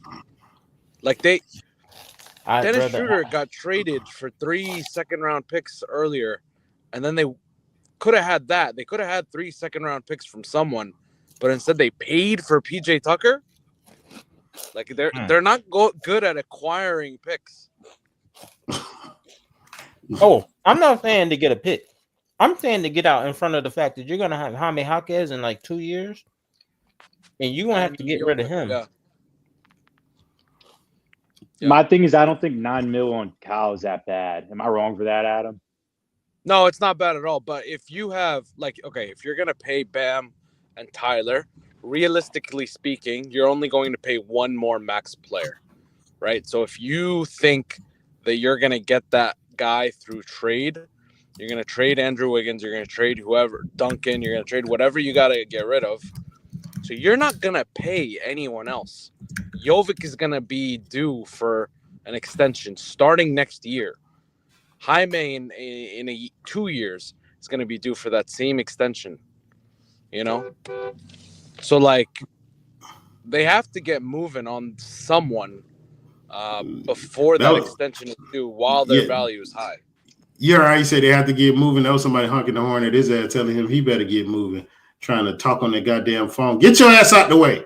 Like Dennis Schroeder got traded for 3 second-round picks earlier, and then they could have had that. They could have had 3 second-round picks from someone, but instead they paid for PJ Tucker. Like they're not good at acquiring picks. Oh, I'm not saying to get a pick. I'm saying to get out in front of the fact that you're gonna have Jaime Jaquez in like 2 years, and you're gonna have to get rid of him. Yeah. My thing is, I don't think $9 million on Kyle is that bad. Am I wrong for that, Adam? No, it's not bad at all. But if you have if you're gonna pay Bam and Tyler, realistically speaking, you're only going to pay one more max player, right? So if you think that you're gonna get that guy through trade, you're gonna trade Andrew Wiggins, you're gonna trade whoever, Duncan, you're gonna trade whatever you gotta get rid of. So you're not gonna pay anyone else. Jovic is gonna be due for an extension starting next year. Jaime in 2 years is gonna be due for that same extension. So they have to get moving on someone before that extension is due while their value is high. Yeah, right. Say they have to get moving. There was somebody honking the horn at his ass telling him he better get moving, trying to talk on that goddamn phone. Get your ass out the way.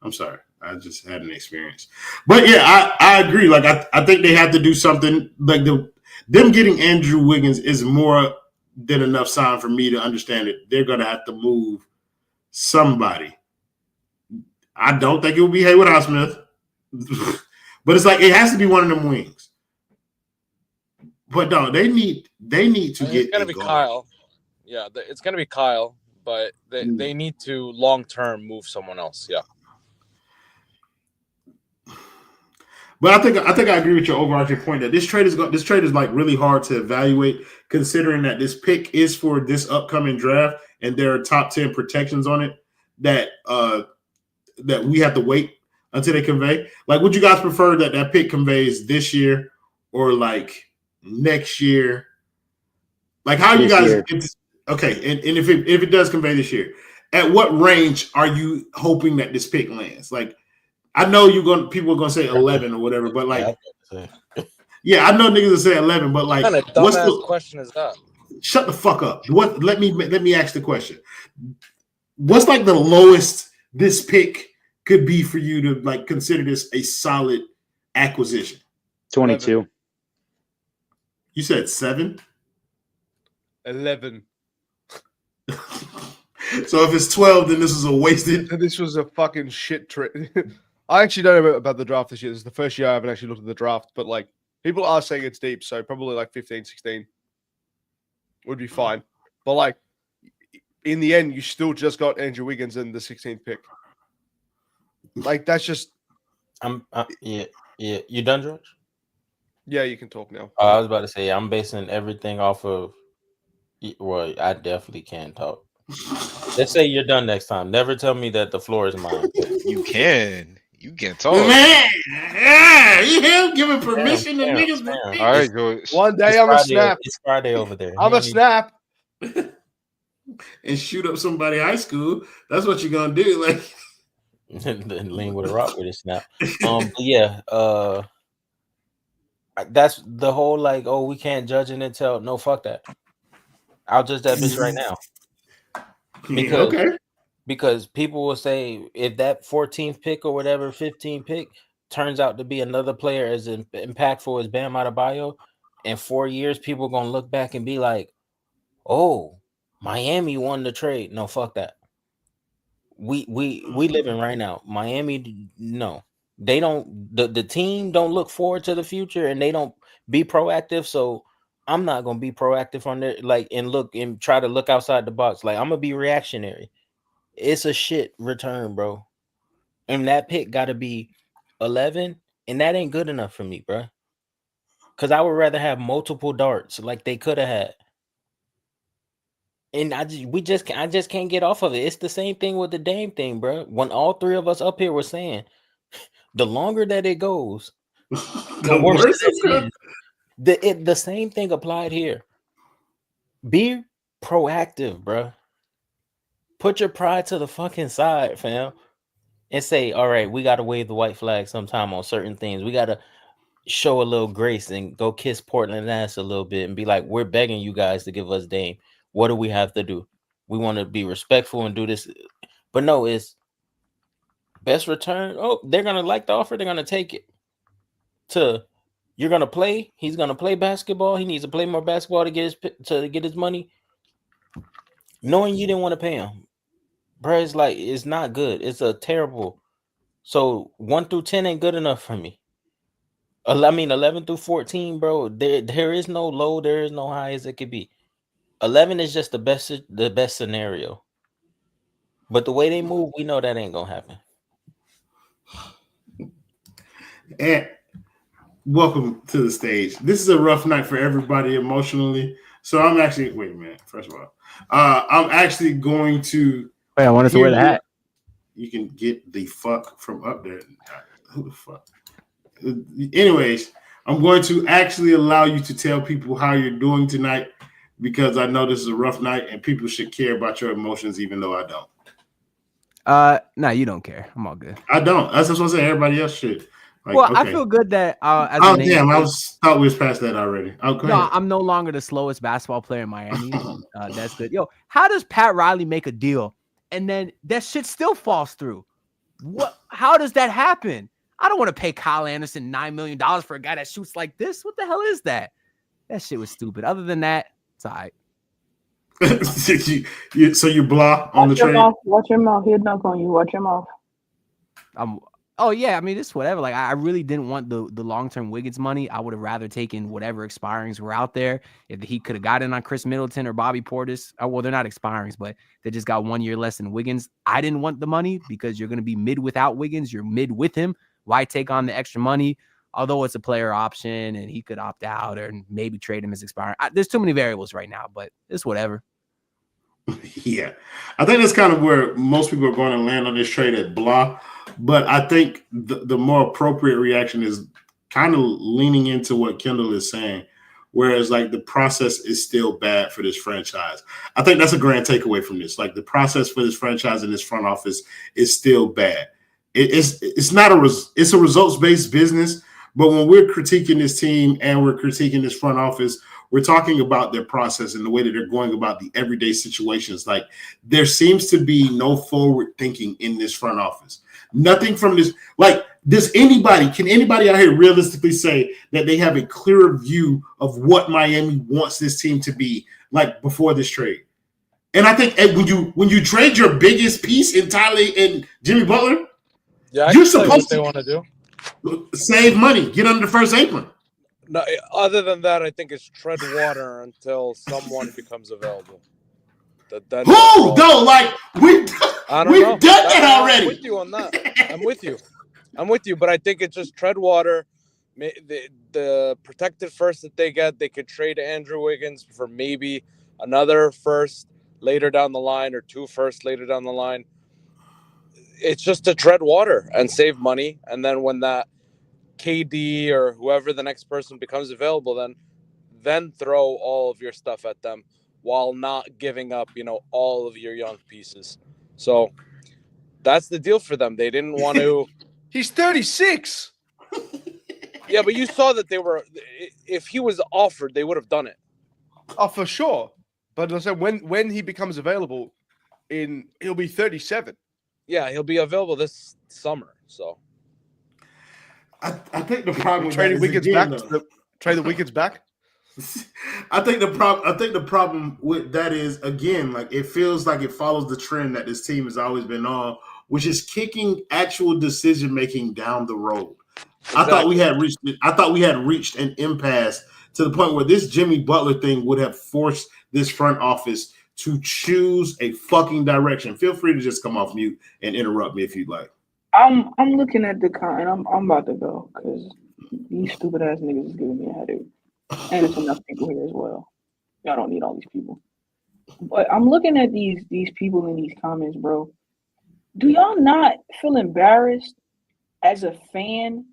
I'm sorry. I just had an experience. But yeah, I agree. Like I think they have to do something. Like them getting Andrew Wiggins is more than enough sign for me to understand that they're gonna have to move somebody. I don't think it will be Haywood Highsmith. But it's like it has to be one of them wings. But no, they need to get. It's gonna be Kyle. Yeah, it's gonna be Kyle, but they need to long term move someone else. Yeah. But I think I agree with your overarching point that this trade is like really hard to evaluate, considering that this pick is for this upcoming draft and there are top 10 protections on it that that we have to wait until they convey. Like, would you guys prefer that pick conveys this year or like next year? Like, how you guys? Okay, and if it does convey this year, at what range are you hoping that this pick lands? Like, I know people are gonna say 11 or whatever, but like, yeah, I know niggas will say 11, but like, What kind of dumbass question is that? Shut the fuck up. What? Let me ask the question. What's like the lowest this pick could be for you to like consider this a solid acquisition? 22. You said 7? 11. So if it's 12, then this is a wasted. This was a fucking shit trade. I actually don't know about the draft this year. This is the first year I haven't actually looked at the draft, but like people are saying it's deep, so probably like 15, 16 would be fine. But like in the end, you still just got Andrew Wiggins in the 16th pick. Like that's just. Yeah. You done, George? Yeah, you can talk now. I was about to say I'm basing everything off of. Well, I definitely can talk. Let's say you're done next time. Never tell me that the floor is mine. You can talk. Man, yeah, you him giving permission to niggas. All right, George. One day I'm gonna snap. It's Friday over there. I'm a snap and shoot up somebody high school. That's what you're gonna do, like. Lean with a rock with a snap. Yeah. That's the whole like. Oh, we can't judge it until. No, fuck that. I'll judge that bitch right now. Because people will say if that 14th pick or whatever 15th pick turns out to be another player as impactful as Bam Adebayo, in 4 years people are gonna look back and be like, "Oh, Miami won the trade." No, fuck that. We living right now. Miami, no, they don't. The team don't look forward to the future and they don't be proactive. So I'm not gonna be proactive on there, like, and look and try to look outside the box. Like, I'm gonna be reactionary. It's a shit return, bro. And that pick got to be 11, and that ain't good enough for me, bro. Because I would rather have multiple darts like they could have had. And I just can't get off of it. It's the same thing with the Dame thing, bro. When all three of us up here were saying, the longer that it goes, the worse it is. The same thing applied here. Be proactive, bro. Put your pride to the fucking side, fam, and say, all right, we got to wave the white flag sometime on certain things. We got to show a little grace and go kiss Portland ass a little bit and be like, we're begging you guys to give us Dame. What do we have to do? We want to be respectful and do this. But no, it's best return. Oh, they're going to like the offer. They're going to take it. You're going to play. He's going to play basketball. He needs to play more basketball to get his money. Knowing you didn't want to pay him. Bro, it's like, it's not good. It's a terrible. So 1 through 10 ain't good enough for me. 11 through 14, bro. There is no low. There is no high as it could be. 11 is just the best scenario. But the way they move, we know that ain't gonna happen. And welcome to the stage. This is a rough night for everybody emotionally. So I'm actually wait a minute. First of all, I'm actually going to. Wait, I wanted to wear the hat. You can get the fuck from up there. Who the fuck? Anyways, I'm going to actually allow you to tell people how you're doing tonight because I know this is a rough night and people should care about your emotions, even though I don't. No, you don't care. I'm all good. I don't. That's what I'm saying. Everybody else should. Like, well, okay. I feel good that. As damn! I thought we was past that already. Oh, go ahead. I'm no longer the slowest basketball player in Miami. That's good. Yo, how does Pat Riley make a deal and then that shit still falls through? What? How does that happen? I don't want to pay Kyle Anderson $9 million for a guy that shoots like this. What the hell is that? That shit was stupid. Other than that, it's all right. So you blah on the trade? Watch your mouth. He'll dunk on you. Watch your mouth. Oh, yeah. I mean, it's whatever. Like, I really didn't want the long-term Wiggins money. I would have rather taken whatever expirings were out there. If he could have gotten on Chris Middleton or Bobby Portis. Oh, well, they're not expirings, but they just got 1 year less than Wiggins. I didn't want the money because you're going to be mid without Wiggins. You're mid with him. Why take on the extra money? although it's a player option and he could opt out or maybe trade him as expiring. There's too many variables right now, but it's whatever. Yeah, I think that's kind of where most people are going to land on this trade at blah. But I think the more appropriate reaction is kind of leaning into what Kendall is saying, whereas like the process is still bad for this franchise. I think that's a grand takeaway from this. Like the process for this franchise and this front office is still bad. It's not it's a results-based business. But when we're critiquing this team and we're critiquing this front office, we're talking about their process and the way that they're going about the everyday situations. Like there seems to be no forward thinking in this front office. Nothing from this. Like, can anybody out here realistically say that they have a clearer view of what Miami wants this team to be like before this trade? And I think when you trade your biggest piece entirely in Jimmy Butler, you're supposed to want to do. Save money, get under the first apron. No, other than that, I think it's tread water until someone becomes available. Who? No, like we've done that already. I'm with you on that. I'm with you, but I think it's just tread water. The protected first that they get, they could trade Andrew Wiggins for maybe another first later down the line or 2 firsts later down the line. It's just to tread water and save money. And then when that KD or whoever the next person becomes available, then throw all of your stuff at them while not giving up, all of your young pieces. So that's the deal for them. They didn't want to. He's 36. Yeah, but you saw that if he was offered, they would have done it. Oh, for sure. But I said when he becomes available, he'll be 37. Yeah, he'll be available this summer. So I think the problem with trading Wiggins back. Trade the Wiggins back. I think the problem with that is, again, like it feels like it follows the trend that this team has always been on, which is kicking actual decision making down the road. Exactly. I thought we had reached an impasse to the point where this Jimmy Butler thing would have forced this front office to choose a fucking direction. Feel free to just come off mute and interrupt me if you'd like. I'm looking at the and I'm about to go because these stupid ass niggas is giving me a headache. And there's enough people here as well. Y'all don't need all these people. But I'm looking at these people in these comments, bro. Do y'all not feel embarrassed as a fan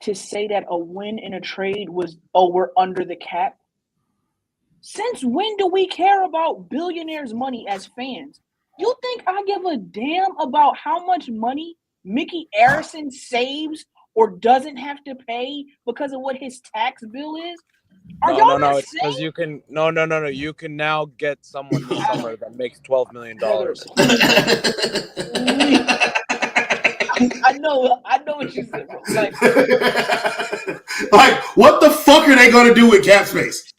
to say that a win in a trade was, we're under the cap? Since when do we care about billionaires' money as fans? You think I give a damn about how much money Mickey Arison saves or doesn't have to pay because of what his tax bill is? No. It's because you can. No. You can now get someone this summer that makes $12 million. I know what you said, bro. Like, what the fuck are they going to do with cap space?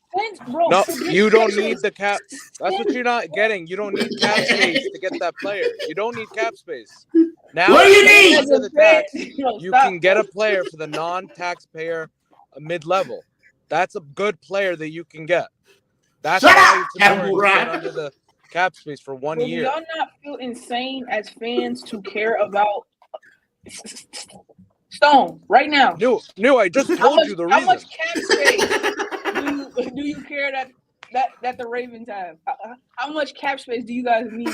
Bro, no, you don't need the cap. That's what you're not getting. You don't need cap space to get that player. You don't need cap space. Now, what do you need? Under the tax, you can get a player for the non-taxpayer mid-level. That's a good player that you can get. That's why it's important to get under the cap space for 1 year. Do y'all not feel insane as fans to care about Stone right now? No, I just told you the reason. How much cap space do you care that the Ravens have? How much cap space do you guys need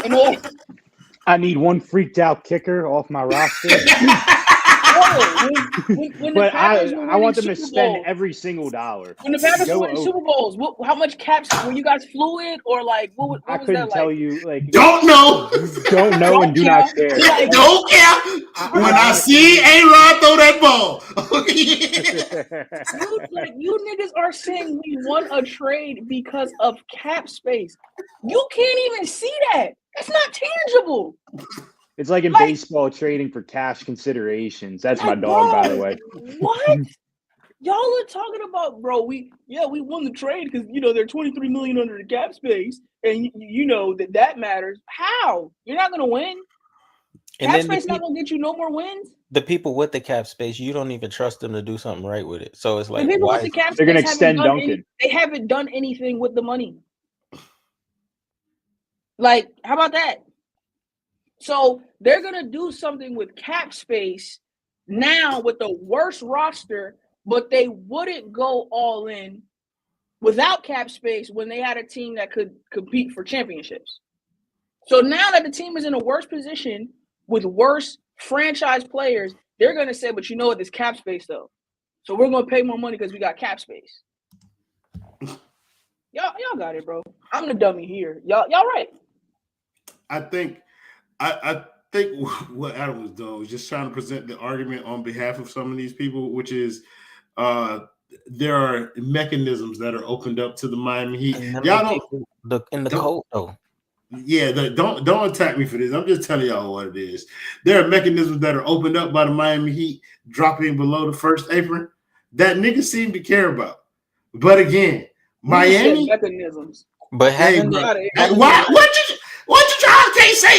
in order? I need one freaked out kicker off my roster. But I want them to spend every single dollar. When the Packers were winning Super Bowls, how much caps were you guys fluid or like what I was couldn't that tell like? you. Like, don't know and do not care. Don't care. When I see A-Rod throw that ball. you niggas are saying we won a trade because of cap space. You can't even see that. That's not tangible. It's like in baseball trading for cash considerations. That's my dog, by the way. What? Y'all are talking about, bro? We won the trade because they're $23 million under the cap space, and that matters. How? You're not gonna win. And cap space not gonna get you no more wins. The people with the cap space, you don't even trust them to do something right with it. So it's like, the people with the cap they're gonna extend Duncan. They haven't done anything with the money. Like, how about that? So they're going to do something with cap space now with the worst roster, but they wouldn't go all in without cap space when they had a team that could compete for championships. So now that the team is in a worse position with worse franchise players, they're going to say, but you know what, there's cap space though. So we're going to pay more money because we got cap space. Y'all got it, bro. I'm the dummy here. Y'all right. I think what Adam was doing was just trying to present the argument on behalf of some of these people, which is there are mechanisms that are opened up to the Miami Heat. Y'all don't in the code though. Yeah, don't attack me for this. I'm just telling y'all what it is. There are mechanisms that are opened up by the Miami Heat dropping below the first apron that niggas seem to care about. But again, Miami mechanisms. But what you trying?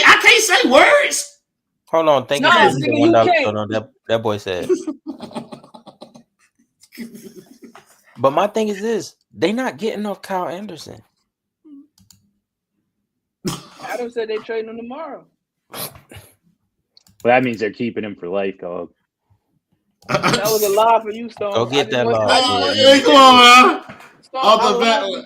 I can't say words. Hold on, thank you. That boy said. But my thing is this: they not getting off Kyle Anderson. Adam said they trading him tomorrow. Well, that means they're keeping him for life, dog. That was a lie for you, Stone. Go get that lie. Come on, man.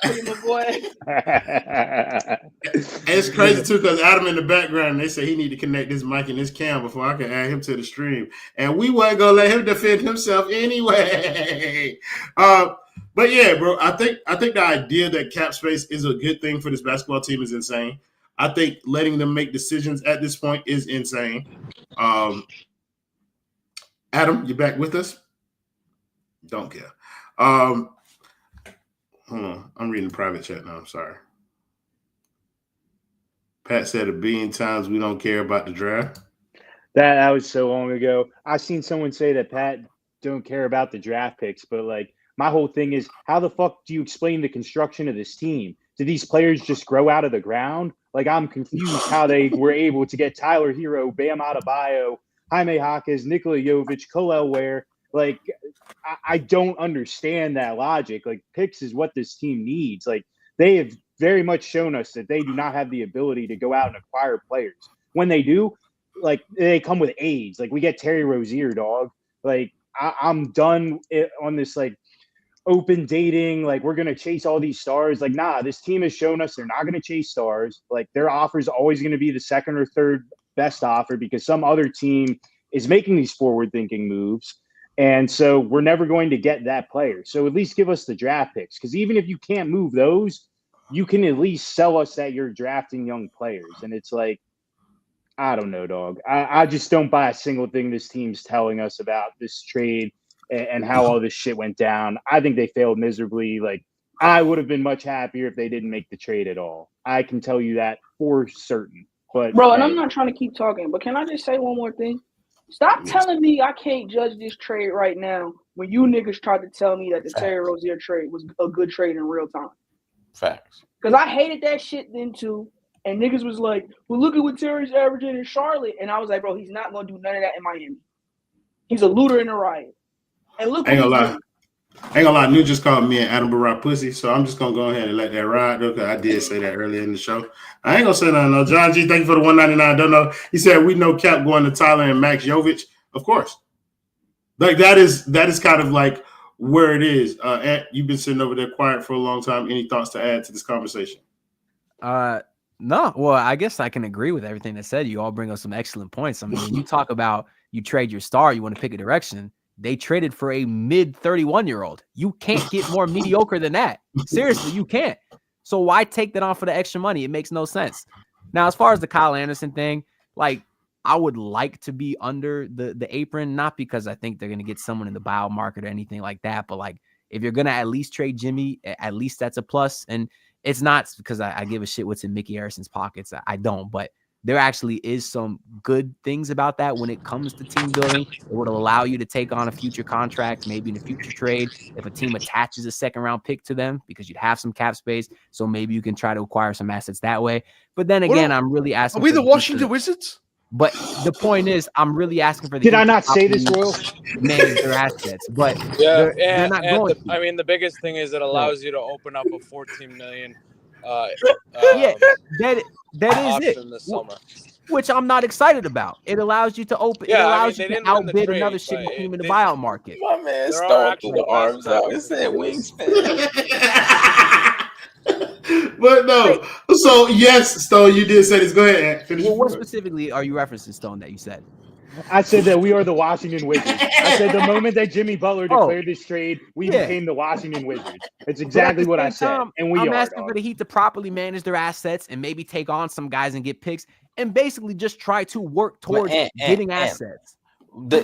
It's crazy too because Adam in the background, they say he need to connect this mic and this cam before I can add him to the stream, and we weren't gonna let him defend himself anyway. But yeah, bro, I think the idea that cap space is a good thing for this basketball team is insane. I think letting them make decisions at this point is insane. Adam, you back with us? Don't care. Hold on. I'm reading the private chat now. I'm sorry. Pat said 1 billion times we don't care about the draft. That was so long ago. I seen someone say that Pat don't care about the draft picks, but like my whole thing is how the fuck do you explain the construction of this team? Do these players just grow out of the ground? Like I'm confused how they were able to get Tyler Herro, Bam Adebayo, Jaime Jaquez, Nikola Jovic, Cole Ware. Like I don't understand that logic. Like picks is what this team needs. Like they have very much shown us that they do not have the ability to go out and acquire players. When they do, like they come with age. Like we get Terry Rozier, dog. Like I'm done on this like open dating. Like we're gonna chase all these stars. Like nah, this team has shown us they're not gonna chase stars. Like their offer is always gonna be the second or third best offer because some other team is making these forward-thinking moves. And so we're never going to get that player. So at least give us the draft picks. Because even if you can't move those, you can at least sell us that you're drafting young players. And it's like, I don't know, dog. I just don't buy a single thing this team's telling us about this trade and how all this shit went down. I think they failed miserably. Like, I would have been much happier if they didn't make the trade at all. I can tell you that for certain. But bro, and I'm not trying to keep talking, but can I just say one more thing? Stop telling me I can't judge this trade right now when you niggas tried to tell me that the Terry Rozier trade was a good trade in real time. Facts. Because I hated that shit then too. And niggas was like, well, look at what Terry's averaging in Charlotte. And I was like, bro, he's not going to do none of that in Miami. He's a looter in a riot. And look Ain't gonna lie. New just called me and Adam Barra pussy, so I'm just gonna go ahead and let that ride. Okay, I did say that earlier in the show. I ain't gonna say nothing. No, John G, thank you for the 199. Don't know. He said we know Cap going to Tyler and Max Jovic. Of course, like that is kind of like where it is. You've been sitting over there quiet for a long time. Any thoughts to add to this conversation? No. Well, I guess I can agree with everything that said. You all bring up some excellent points. I mean, when you talk about you trade your star, you want to pick a direction. They traded for a mid 31-year-old. You can't get more mediocre than that. Seriously, you can't. So why take that on for the extra money? It makes no sense. Now, as far as the Kyle Anderson thing, like I would like to be under the apron, not because I think they're going to get someone in the buyout market or anything like that, but like if you're going to at least trade Jimmy, at least that's a plus. And it's not because I give a shit what's in Mickey Harrison's pockets. I don't, but there actually is some good things about that when it comes to team building. It would allow you to take on a future contract, maybe in a future trade, if a team attaches a second-round pick to them because you'd have some cap space. So maybe you can try to acquire some assets that way. But then again, I'm really asking. Are we the Washington Wizards? But the point is, I'm really asking for the. Did I not say this, Royal? Manage their assets, but yeah, they're not going. I mean, the biggest thing is it allows you to open up a $14 million. Yeah, that is it. This summer. which I'm not excited about. It allows you to open. Yeah, it I allows mean, they you to didn't win the outbid another trade, shitty but team in the they- buyout market. My man There are Stone threw actual the arms passing out. It said opportunities. wingspan. But no. So yes, Stone, you did say this. Go ahead, Ant. Finish Well, your what point. specifically are you referencing, Stone, that you said? I said that we are the Washington Wizards. I said the moment that Jimmy Butler declared this trade, we became the Washington Wizards. It's exactly what I said. And we I'm are, asking dog. for the Heat to properly manage their assets and maybe take on some guys and get picks and basically just try to work towards getting assets.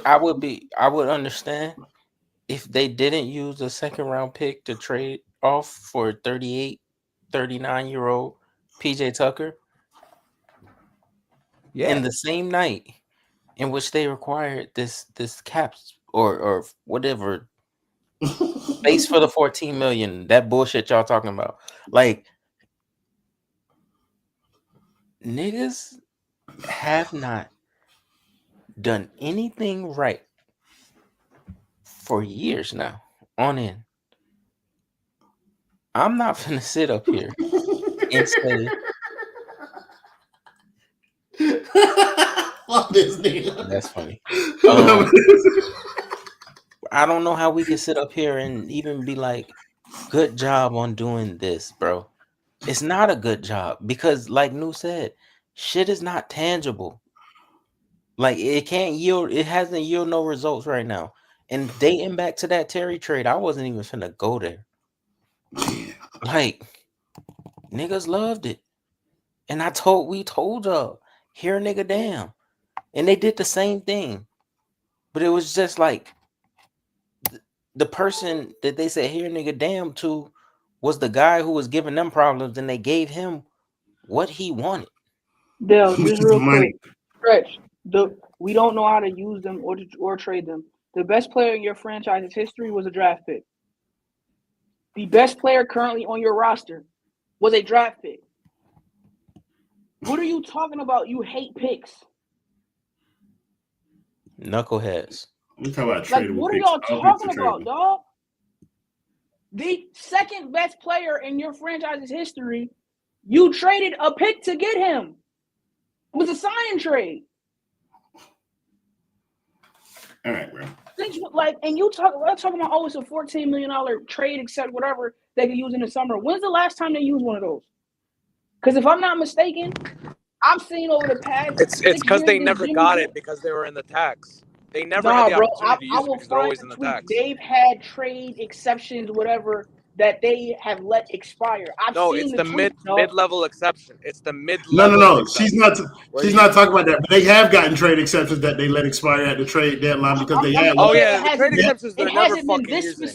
I would understand if they didn't use a second round pick to trade off for 38, 39-year-old PJ Tucker. Yeah. In the same night in which they required this caps or whatever space for the 14 million, that bullshit y'all talking about. Like, niggas have not done anything right for years now on end. I'm not gonna sit up here and say Fuck this nigga. that's funny. I don't know how we can sit up here and even be like, good job on doing this, bro. It's not a good job because, like Nu said, shit is not tangible. Like, it hasn't yielded no results right now. And dating back to that Terry trade, I wasn't even finna go there. Like, niggas loved it. And we told y'all, here nigga damn. And they did the same thing. But it was just like the person that they said here nigga damn to was the guy who was giving them problems, and they gave him what he wanted. Dale, just real quick. Stretch. We don't know how to use them or trade them. The best player in your franchise's history was a draft pick. The best player currently on your roster was a draft pick. What are you talking about? You hate picks. Knuckleheads. We talking about Like, what are y'all talking about, dog? The second best player in your franchise's history, you traded a pick to get him. It was a sign trade. All right, bro. And we're talking about, it's a $14 million trade, except whatever they could use in the summer. When's the last time they used one of those? Because if I'm not mistaken, I've seen over the past. It's because they never got it because they were in the tax. They never had the opportunity to use it because they're always in the tax. They've had trade exceptions, whatever, that they have let expire. It's the mid-level exception. It's the mid-level. No. She's not talking about that. But they have gotten trade exceptions that they let expire at the trade deadline because they had. The trade exceptions they're never fucking using.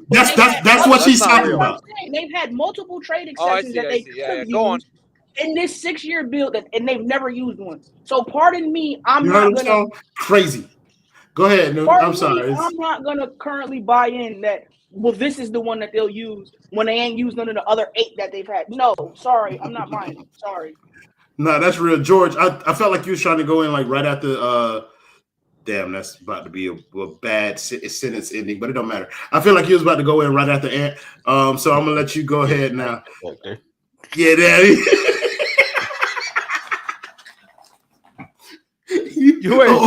That's what she's talking about. They've had multiple trade exceptions that they could have used in this 6-year build, and they've never used one. So pardon me, I'm not gonna crazy. Go ahead, no, I'm sorry. I'm not gonna currently buy in that. Well, this is the one that they'll use when they ain't used none of the other 8 that they've had. No, sorry, I'm not buying it. Sorry. No, that's real, George. I felt like you was trying to go in like right after. Damn, that's about to be a bad sentence ending, but it don't matter. I feel like you was about to go in right after Ant. So I'm gonna let you go ahead now. Yeah, Daddy. You ain't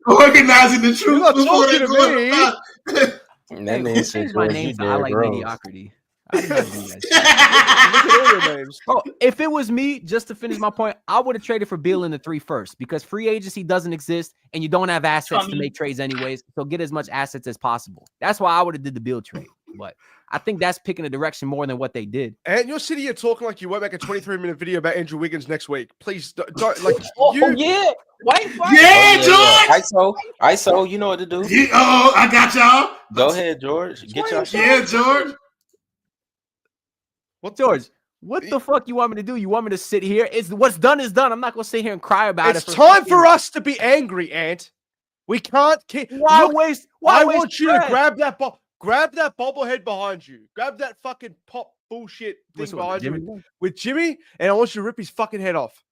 organizing the truth. You're not talking to me. That man said my name to I like mediocrity. I didn't know you guys. Look at all your names. Oh, if it was me, just to finish my point, I would have traded for Beal in the 3 first because free agency doesn't exist and you don't have assets to make trades anyways. So get as much assets as possible. That's why I would have did the Beal trade. But I think that's picking a direction more than what they did. And you're sitting here talking like you won't make a 23-minute video about Andrew Wiggins next week. Please don't like. Yeah. George. ISO, you know what to do. I got y'all. Go ahead, George. Get y'all shit. Yeah, George. What, George? What the fuck you want me to do? You want me to sit here? What's done is done. I'm not gonna sit here and cry about it. It's time for us to be angry, Ant. We can't keep. Why waste? I want you to grab that ball. Grab that bobblehead behind you. Grab that fucking pop bullshit thing behind you with Jimmy, and I want you to rip his fucking head off.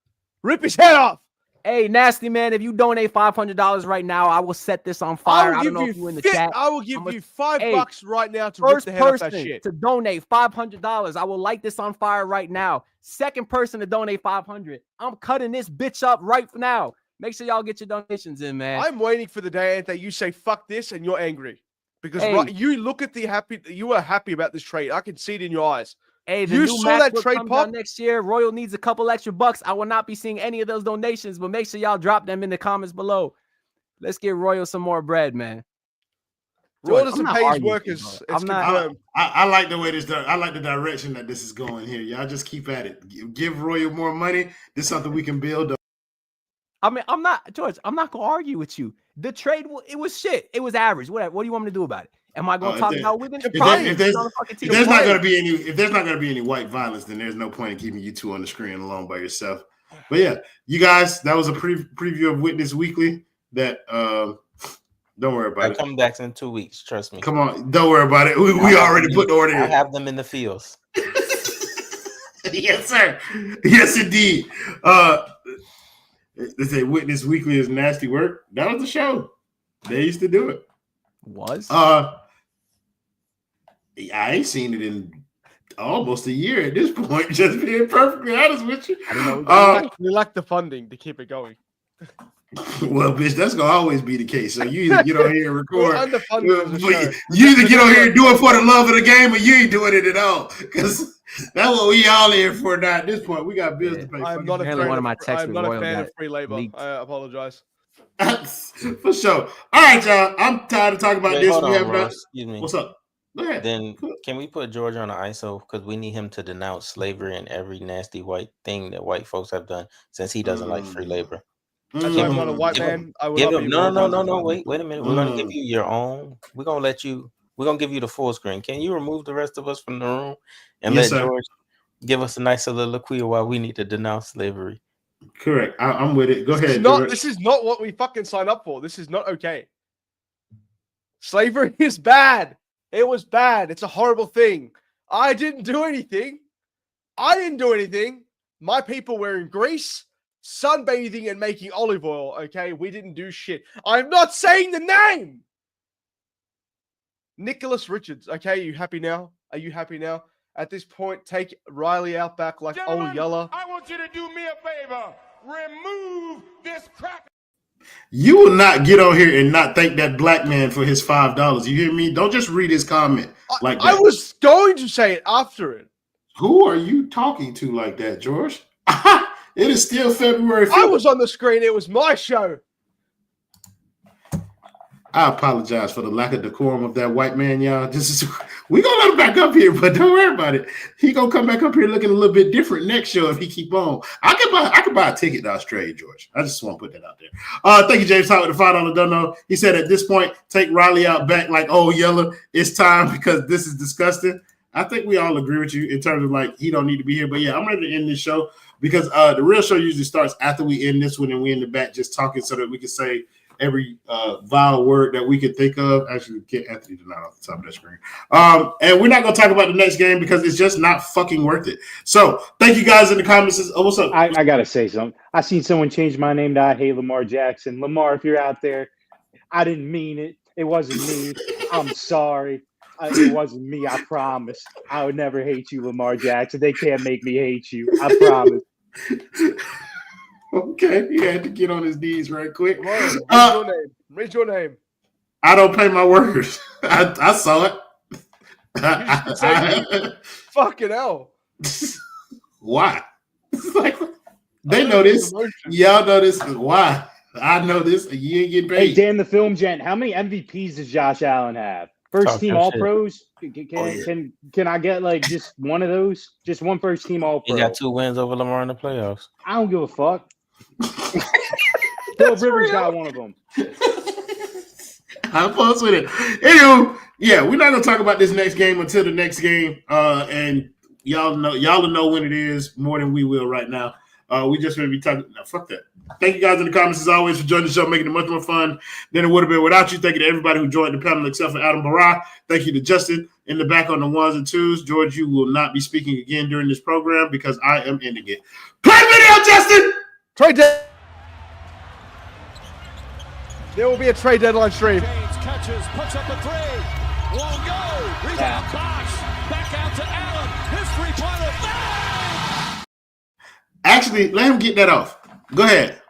Rip his head off. Hey, Nasty Man, if you donate $500 right now, I will set this on fire. I don't know if you in the chat. I will give you $5 right now to rip First the head off that person shit. to donate $500, I will light this on fire right now. Second person to donate $500, I'm cutting this bitch up right now. Make sure y'all get your donations in, man. I'm waiting for the day that you say fuck this and you're angry because Hey. you look at you are happy about this trade. I can see it in your eyes. Hey, you saw that trade comes pop out next year. Royal needs a couple extra bucks. I will not be seeing any of those donations, but make sure y'all drop them in the comments below. Let's get Royal some more bread, man. Royal doesn't pay his workers. It's confirmed. I like the way this. I like the direction that this is going here. Y'all just keep at it. Give Royal more money. This is something we can build up. I mean, I'm not gonna argue with you. The trade, it was shit. It was average. What do you want me to do about it? Am I going to talk about Wiggins? If there's not going to be any white violence, then there's no point in keeping you two on the screen alone by yourself. But yeah, you guys, that was a preview of Witness Weekly. That don't worry about it. Come back in 2 weeks. Trust me. Come on, don't worry about it. We already put the order in. I have them in the fields. Yes, sir. Yes, indeed. They say Witness Weekly is nasty work. That was the show. They used to do it. I ain't seen it in almost a year at this point, just being perfectly honest with you. We lack the funding to keep it going. Well, bitch, that's gonna always be the case. So you either get on here and record, you either get on here and do it for the love of the game, or you ain't doing it at all. Because that's what we all here for now. At this point, we got bills to pay. I'm not a fan of free labor. I apologize. For sure. All right, y'all. I'm tired of talking about this. Excuse me. What's up? Go ahead. Then can we put George on the ISO because we need him to denounce slavery and every nasty white thing that white folks have done since he doesn't like free labor. I'm not a white man. I will not be no. Wait a minute. We're gonna give you your own. We're gonna give you the full screen. Can you remove the rest of us from the room and let George give us a nice soliloquy of why we need to denounce slavery? Correct. I'm with it. Go ahead. This is not what we fucking signed up for. This is not okay. Slavery is bad. It was bad. It's a horrible thing. I didn't do anything. My people were in Greece, sunbathing and making olive oil. Okay, we didn't do shit. I'm not saying the name. Nicholas Richards. Okay, are you happy now? At this point, take Riley out back like old Yeller. I want you to do me a favor. Remove this crap. You will not get on here and not thank that black man for his $5. You hear me? Don't just read his comment like that. I was going to say it after it. Who are you talking to like that, George? It is still February 5th. I was on the screen. It was my show. I apologize for the lack of decorum of that white man, y'all. We gonna let him back up here, but don't worry about it. He gonna come back up here looking a little bit different next show if he keep on. I could buy a ticket to Australia, George. I just want to put that out there. Thank you, James Howard, with the $5 dono. He said at this point, take Riley out back like old Yeller. It's time because this is disgusting. I think we all agree with you in terms of like he don't need to be here. But yeah, I'm ready to end this show because the real show usually starts after we end this one and we in the back just talking so that we can say every vile word that we could think of. Actually, get Anthony to not off the top of that screen. And we're not going to talk about the next game because it's just not fucking worth it. So thank you guys in the comments. Oh, what's up? I got to say something. I seen someone change my name to I Hate Lamar Jackson. Lamar, if you're out there, I didn't mean it. It wasn't me. I'm sorry. It wasn't me. I promise. I would never hate you, Lamar Jackson. They can't make me hate you. I promise. Okay, he had to get on his knees right quick. Raise your name. I don't pay my workers. I saw it. Fucking hell. Why? Like, they know this. Y'all know this. Why? I know this. You ain't getting paid. Hey, Dan the Film Gent, how many MVPs does Josh Allen have? First team All Pros? Can I get like just one of those? Just one first team All Pro. He got 2 wins over Lamar in the playoffs. I don't give a fuck. Phil Rivers got one of them. I'm close with it. Anywho, yeah, we're not gonna talk about this next game until the next game. And y'all will know when it is more than we will right now. We just gonna be talking. No, fuck that. Thank you guys in the comments as always for joining the show, making it much more fun than it would have been without you. Thank you to everybody who joined the panel except for Adam Barra. Thank you to Justin in the back on the 1s and 2s. George, you will not be speaking again during this program because I am ending it. Play video, Justin. Trade. There will be a trade deadline stream. James catches, puts up a three. Won't go. Rebound Bosh. Back out to Allen. His three-pointer. Bang! Actually, let him get that off. Go ahead.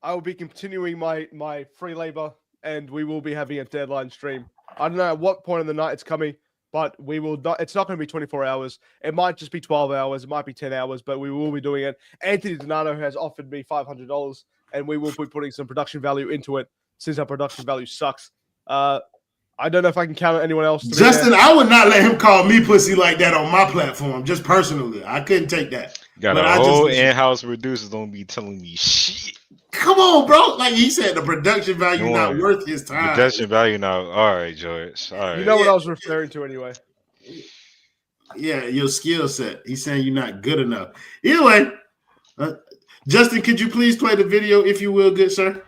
I will be continuing my free labor, and we will be having a deadline stream. I don't know at what point in the night it's coming, but we will not. It's not going to be 24 hours. It might just be 12 hours. It might be 10 hours, but we will be doing it. Anthony Donato has offered me $500, and we will be putting some production value into it since our production value sucks. I don't know if I can count on anyone else. Justin, I would not let him call me pussy like that on my platform, just personally. I couldn't take that. Got a whole in-house producer don't be telling me shit. Come on, bro. Like he said, the production value not worth his time. Production value now. All right, George. All right. You know what I was referring to anyway. Yeah, your skill set. He's saying you're not good enough. Anyway, Justin, could you please play the video, if you will, good sir?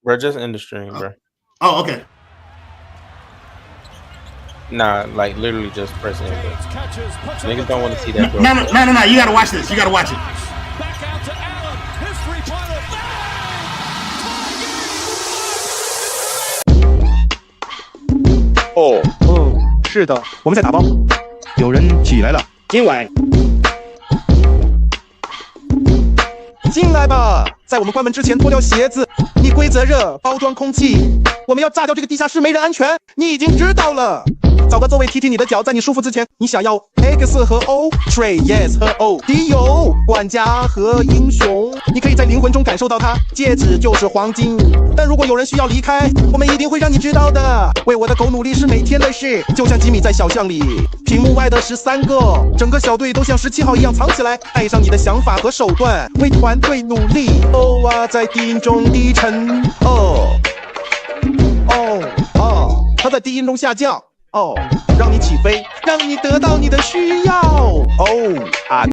Bro, just in the stream, bro. Oh, okay. Nah, like literally just pressing it. Niggas don't want to see that. Bro. No. You gotta watch this. You gotta watch it. Back out to Allen. His three-pointer. Oh，是的，我们在打包。有人起来了，今晚进来吧，在我们关门之前脱掉鞋子。你规则热，包装空气。我们要炸掉这个地下室，没人安全，你已经知道了。找个座位踢踢你的脚，在你舒服之前，你想要 X 和 O Trade Yes 和 O D 有管家和英雄，你可以在灵魂中感受到它，戒指就是黄金。但如果有人需要离开，我们一定会让你知道的。为我的狗努力是每天的事，就像吉米在小巷里，屏幕外的13个，整个小队都像17号一样藏起来，爱上你的想法和手段，为团队努力。哦啊，在低音中低沉，它在低音中下降。让你起飞，让你得到你的需要。